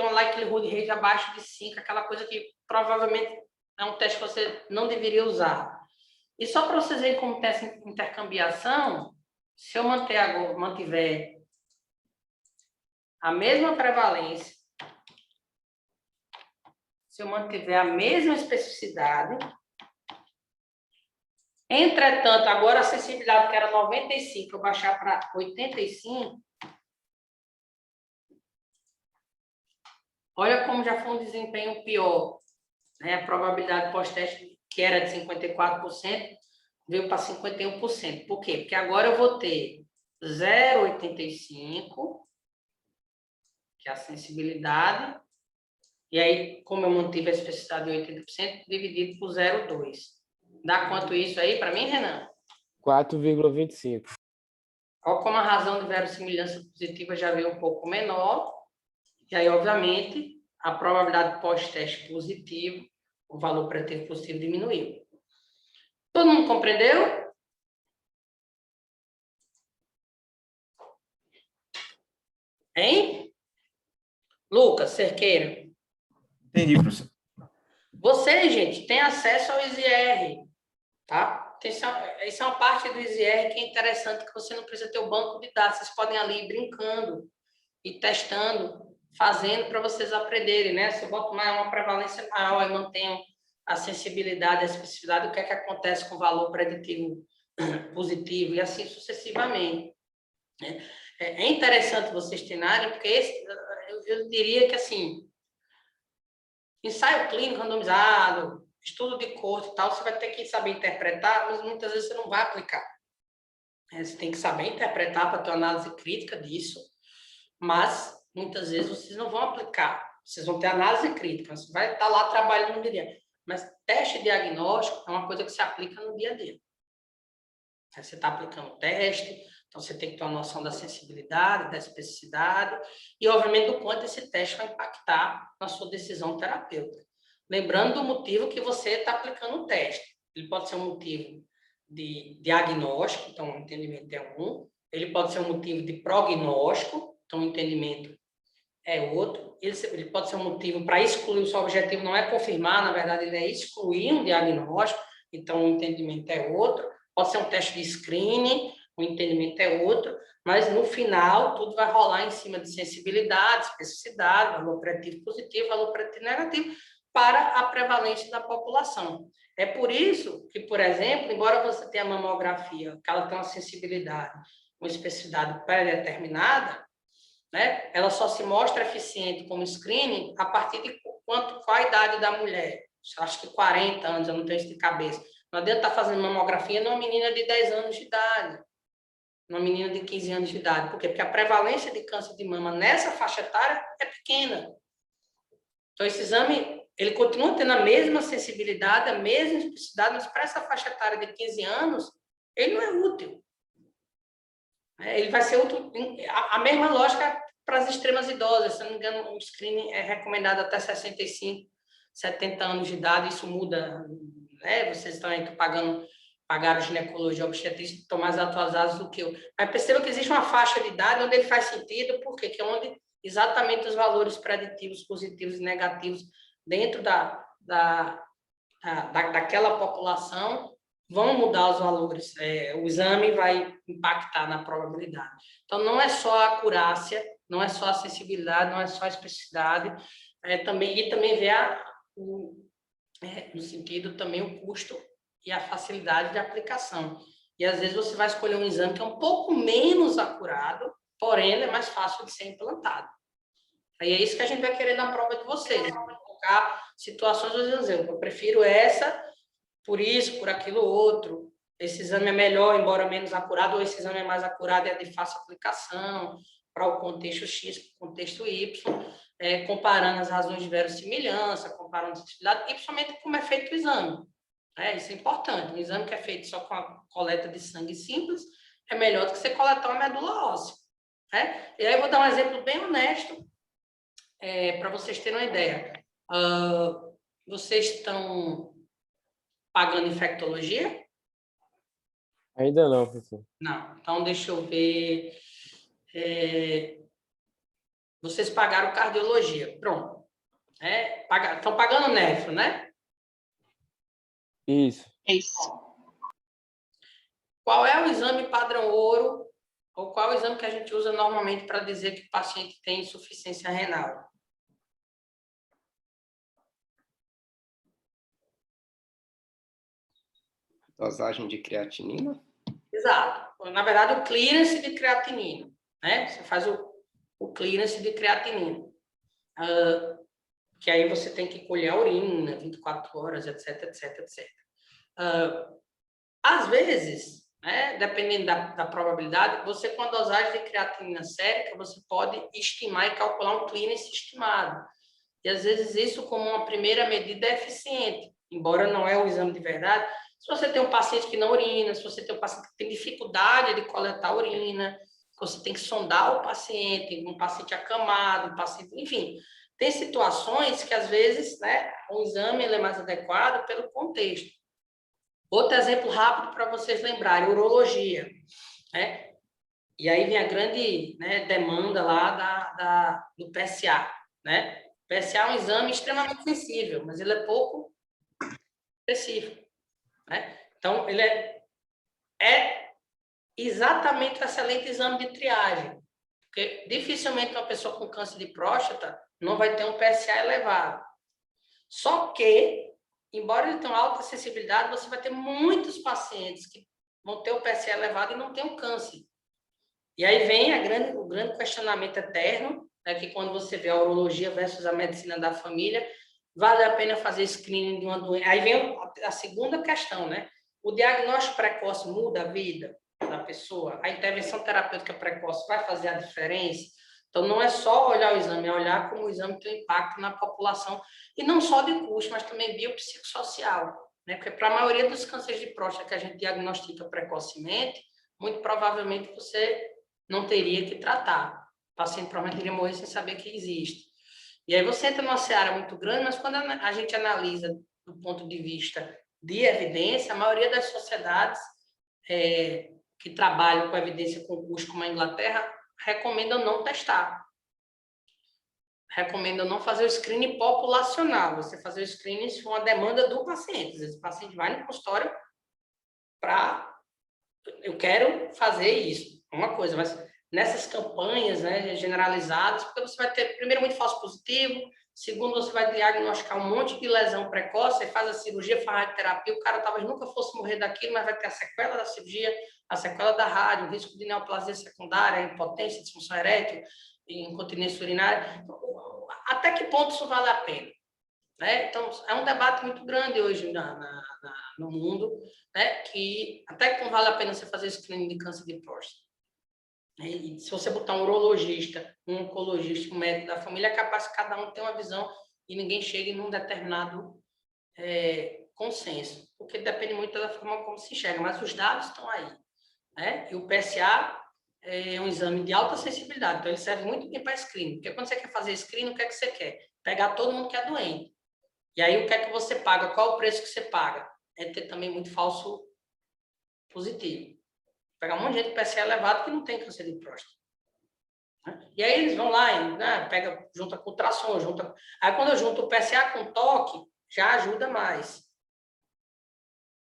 uma likelihood rate abaixo de 5, aquela coisa que provavelmente é um teste que você não deveria usar. E só para vocês verem como tem essa intercambiação, se eu mantiver a mesma prevalência, se eu mantiver a mesma especificidade, entretanto, agora a sensibilidade que era 95, eu baixar para 85, olha como já foi um desempenho pior, né? A probabilidade pós-teste, que era de 54%, veio para 51%. Por quê? Porque agora eu vou ter 0,85, que é a sensibilidade, e aí, como eu mantive a especificidade de 80%, dividido por 0,2. Dá quanto isso aí para mim, Renan? 4,25. Olha como a razão de verossimilhança positiva já veio um pouco menor, e aí, obviamente, a probabilidade pós-teste positivo, o valor preditivo positivo diminuiu. Todo mundo compreendeu? Hein? Lucas, Cerqueira. Entendi, professor. Vocês, gente, têm acesso ao EasyR, tá? Essa é uma parte do EasyR que é interessante, que você não precisa ter o banco de dados. Vocês podem ali ir brincando e testando, fazendo para vocês aprenderem, né? Se eu boto uma prevalência maior e mantenho a sensibilidade, a especificidade, o que é que acontece com o valor preditivo positivo e assim sucessivamente, né? É interessante vocês treinarem, porque eu diria que, assim, ensaio clínico randomizado, estudo de corte e tal, você vai ter que saber interpretar, mas muitas vezes você não vai aplicar. Você tem que saber interpretar para ter uma análise crítica disso, mas muitas vezes vocês não vão aplicar. Vocês vão ter análise crítica, você vai estar lá trabalhando no dia a dia. Mas teste diagnóstico é uma coisa que se aplica no dia a dia. Você está aplicando o teste, então você tem que ter uma noção da sensibilidade, da especificidade e, obviamente, do quanto esse teste vai impactar na sua decisão terapêutica. Lembrando do motivo que você está aplicando o teste. Ele pode ser um motivo de diagnóstico, então o entendimento é um. Ele pode ser um motivo de prognóstico, então o entendimento é outro. Ele pode ser um motivo para excluir, o seu objetivo não é confirmar, na verdade, ele é excluir um diagnóstico, então o entendimento é outro. Pode ser um teste de screening, o entendimento é outro, mas no final tudo vai rolar em cima de sensibilidade, especificidade, valor preditivo positivo, valor preditivo negativo, para a prevalência da população. É por isso que, por exemplo, embora você tenha a mamografia, que ela tem uma sensibilidade, uma especificidade pré-determinada, né? Ela só se mostra eficiente como screening a partir de qual a idade da mulher. Acho que 40 anos, eu não tenho isso de cabeça. Não adianta estar fazendo mamografia numa menina de 10 anos de idade, numa menina de 15 anos de idade. Por quê? Porque a prevalência de câncer de mama nessa faixa etária é pequena. Então, esse exame, ele continua tendo a mesma sensibilidade, a mesma especificidade, mas para essa faixa etária de 15 anos, ele não é útil. Ele vai ser útil, a mesma lógica para as extremas idosas. Se não me engano, o screening é recomendado até 65, 70 anos de idade, isso muda, né? Vocês estão aí pagaram ginecologia, obstetrícia, estão mais atualizados do que eu. Mas perceba que existe uma faixa de idade onde ele faz sentido, por quê? Que é onde exatamente os valores preditivos, positivos e negativos dentro daquela população vão mudar os valores. O exame vai impactar na probabilidade. Então, não é só a acurácia, não é só a sensibilidade, não é só a especificidade, também ver no sentido também o custo e a facilidade de aplicação. E, às vezes, você vai escolher um exame que é um pouco menos acurado, porém, ele é mais fácil de ser implantado. Aí é isso que a gente vai querer na prova de vocês. Colocar situações, eu prefiro essa, por isso, por aquilo outro. Esse exame é melhor, embora menos acurado, ou esse exame é mais acurado e é de fácil aplicação, para o contexto X, para o contexto Y, comparando as razões de verossimilhança, comparando a sensibilidade, e principalmente como é feito o exame. Isso é importante. Um exame que é feito só com a coleta de sangue simples é melhor do que você coletar uma medula óssea. E aí eu vou dar um exemplo bem honesto, para vocês terem uma ideia. Vocês estão pagando infectologia? Ainda não, professor. Não. Então, deixa eu ver. Vocês pagaram cardiologia. Pronto. Estão pagando nefro, né? Isso. Qual é o exame padrão ouro, ou qual é o exame que a gente usa normalmente para dizer que o paciente tem insuficiência renal? Dosagem de creatinina? Exato. Na verdade, o clearance de creatinina, né? Você faz o clearance de creatinina. Que aí você tem que colher a urina, 24 horas, etc, etc, etc. Às vezes, dependendo da probabilidade, você com a dosagem de creatinina sérica, você pode estimar e calcular um clearance estimado. E às vezes isso, como uma primeira medida, é eficiente, embora não é o exame de verdade. Se você tem um paciente que não urina, se você tem um paciente que tem dificuldade de coletar urina, você tem que sondar o paciente, um paciente acamado, um paciente, enfim, tem situações que às vezes, o exame ele é mais adequado pelo contexto. Outro exemplo rápido para vocês lembrarem, urologia, E aí vem a grande demanda lá do PSA, O PSA é um exame extremamente sensível, mas ele é pouco específico, Então, ele é exatamente um excelente exame de triagem, porque dificilmente uma pessoa com câncer de próstata não vai ter um PSA elevado. Só que, embora ele tenha uma alta sensibilidade, você vai ter muitos pacientes que vão ter o PSA elevado e não tem o câncer. E aí vem o grande questionamento eterno, que quando você vê a urologia versus a medicina da família, vale a pena fazer screening de uma doença? Aí vem a segunda questão, O diagnóstico precoce muda a vida da pessoa? A intervenção terapêutica precoce vai fazer a diferença? Então, não é só olhar o exame, é olhar como o exame tem um impacto na população, e não só de custo, mas também biopsicossocial, Porque para a maioria dos cânceres de próstata que a gente diagnostica precocemente, muito provavelmente você não teria que tratar. O paciente provavelmente iria morrer sem saber que existe. E aí você entra numa seara muito grande, mas quando a gente analisa do ponto de vista de evidência, a maioria das sociedades que trabalham com evidência com custo, como a Inglaterra, recomendam não testar. Recomendam não fazer o screening populacional. Você fazer o screening se for uma demanda do paciente. Às vezes o paciente vai no consultório eu quero fazer isso. Uma coisa, mas nessas campanhas generalizadas, porque você vai ter, primeiro, muito falso positivo, Segundo, você vai diagnosticar um monte de lesão precoce, você faz a cirurgia, faz a radioterapia, o cara talvez nunca fosse morrer daquilo, mas vai ter a sequela da cirurgia, a sequela da rádio, o risco de neoplasia secundária, impotência, disfunção erétil, incontinência urinária. Até que ponto isso vale a pena? Né? Então, é um debate muito grande hoje no mundo, né? Que até que não vale a pena você fazer screening de câncer de próstata. E se você botar um urologista, um oncologista, um médico da família, é capaz que cada um tenha uma visão e ninguém chegue num determinado consenso, porque depende muito da forma como se enxerga, mas os dados estão aí, né? E o PSA é um exame de alta sensibilidade, então ele serve muito bem para screening, porque quando você quer fazer screening, o que é que você quer? Pegar todo mundo que é doente. E aí, o que é que você paga? Qual o preço que você paga? É ter também muito falso positivo. Pegar um monte de gente com PSA elevado que não tem câncer de próstata. Né? E aí, eles vão lá, né, junta com ultrassom, Aí, quando eu junto o PSA com toque, já ajuda mais.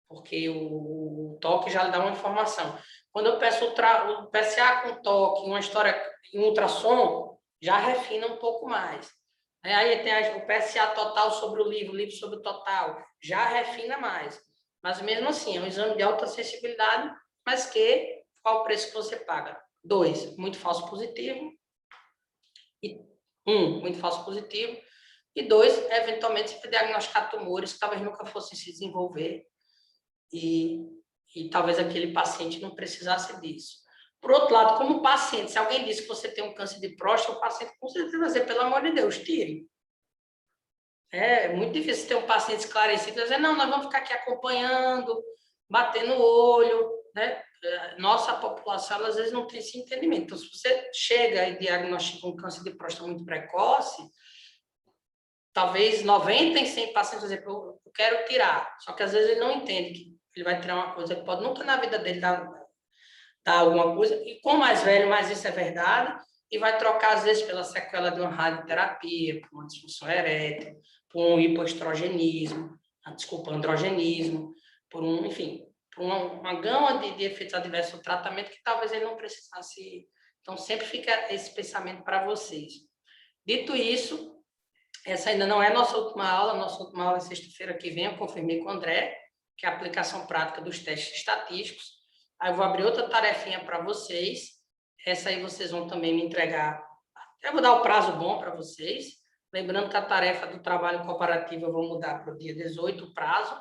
Porque o toque já lhe dá uma informação. Quando eu peço o PSA com toque, uma história em ultrassom, já refina um pouco mais. Aí tem o PSA total sobre o livro sobre o total, já refina mais. Mas mesmo assim, é um exame de alta sensibilidade, mas qual o preço que você paga? 2, muito falso positivo. E 1, muito falso positivo. E 2, eventualmente, você vai diagnosticar tumores que talvez nunca fossem se desenvolver. E talvez aquele paciente não precisasse disso. Por outro lado, como paciente, se alguém diz que você tem um câncer de próstata, o paciente com certeza vai dizer, pelo amor de Deus, tire. É muito difícil ter um paciente esclarecido e dizer, não, nós vamos ficar aqui acompanhando, batendo o olho, né? Nossa população, às vezes, não tem esse entendimento. Então, se você chega e diagnostica um câncer de próstata muito precoce, talvez 90 em 100 pacientes vão dizer, eu quero tirar. Só que, às vezes, ele não entende que ele vai tirar uma coisa que pode nunca na vida dele dar alguma coisa, e com mais velho, mais isso é verdade, e vai trocar, às vezes, pela sequela de uma radioterapia, por uma disfunção erétil, por um hipoestrogenismo, androgenismo, por uma gama de efeitos adversos do tratamento que talvez ele não precisasse. Então, sempre fica esse pensamento para vocês. Dito isso, essa ainda não é a nossa última aula é sexta-feira que vem, eu confirmei com o André, que é a aplicação prática dos testes estatísticos. Aí eu vou abrir outra tarefinha para vocês. Essa aí vocês vão também me entregar. Eu vou dar o prazo bom para vocês. Lembrando que a tarefa do trabalho comparativo eu vou mudar para o dia 18, o prazo.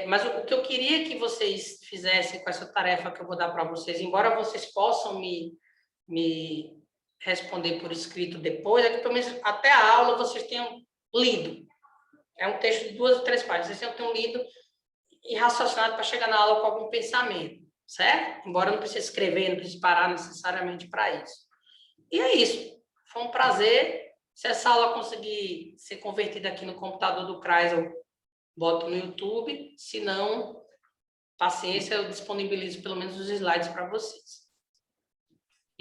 Mas o que eu queria que vocês fizessem com essa tarefa que eu vou dar para vocês, embora vocês possam me responder por escrito depois, é que pelo menos até a aula vocês tenham lido. É um texto de 2 ou 3 páginas. Vocês tenham lido e raciocinado para chegar na aula com algum pensamento. Certo? Embora não precise escrever, não precise parar necessariamente para isso. E é isso. Foi um prazer. Se essa aula conseguir ser convertida aqui no computador do CRAS, eu boto no YouTube. Se não, paciência, eu disponibilizo pelo menos os slides para vocês.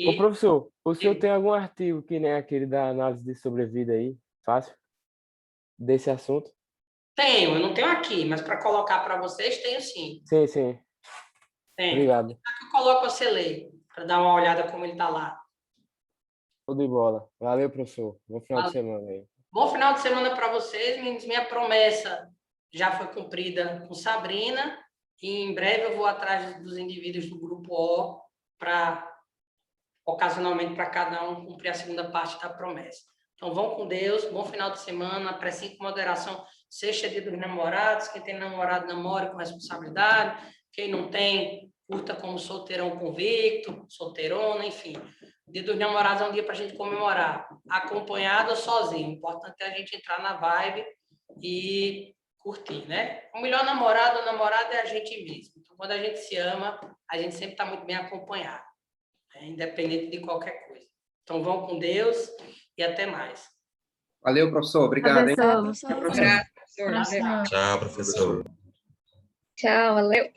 Ô, professor, o senhor tem algum artigo que nem aquele da análise de sobrevida aí, fácil, desse assunto? Tenho, eu não tenho aqui, mas para colocar para vocês, tenho sim. Sim, sim. Tem. Obrigado. Eu coloco você ler, para dar uma olhada como ele está lá. Tudo de bola. Valeu, professor. Bom final de Valeu. semana aí. Bom final de semana para vocês. Minha promessa já foi cumprida com Sabrina. E em breve eu vou atrás dos indivíduos do grupo O para, ocasionalmente, para cada um cumprir a segunda parte da promessa. Então, vão com Deus. Bom final de semana. Apreciem com moderação. Sexta é dia dos namorados. Quem tem namorado, namore com responsabilidade. Quem não tem, curta como solteirão convicto, solteirona, enfim. O dia dos namorados é um dia para a gente comemorar, acompanhado ou sozinho. O importante é a gente entrar na vibe e curtir, né? O melhor namorado ou namorada é a gente mesmo. Então, quando a gente se ama, a gente sempre está muito bem acompanhado, né? Independente de qualquer coisa. Então, vão com Deus e até mais. Valeu, professor. Obrigado, hein? Professor. Abraço, professor. Abraço. Tchau, professor. Tchau, valeu.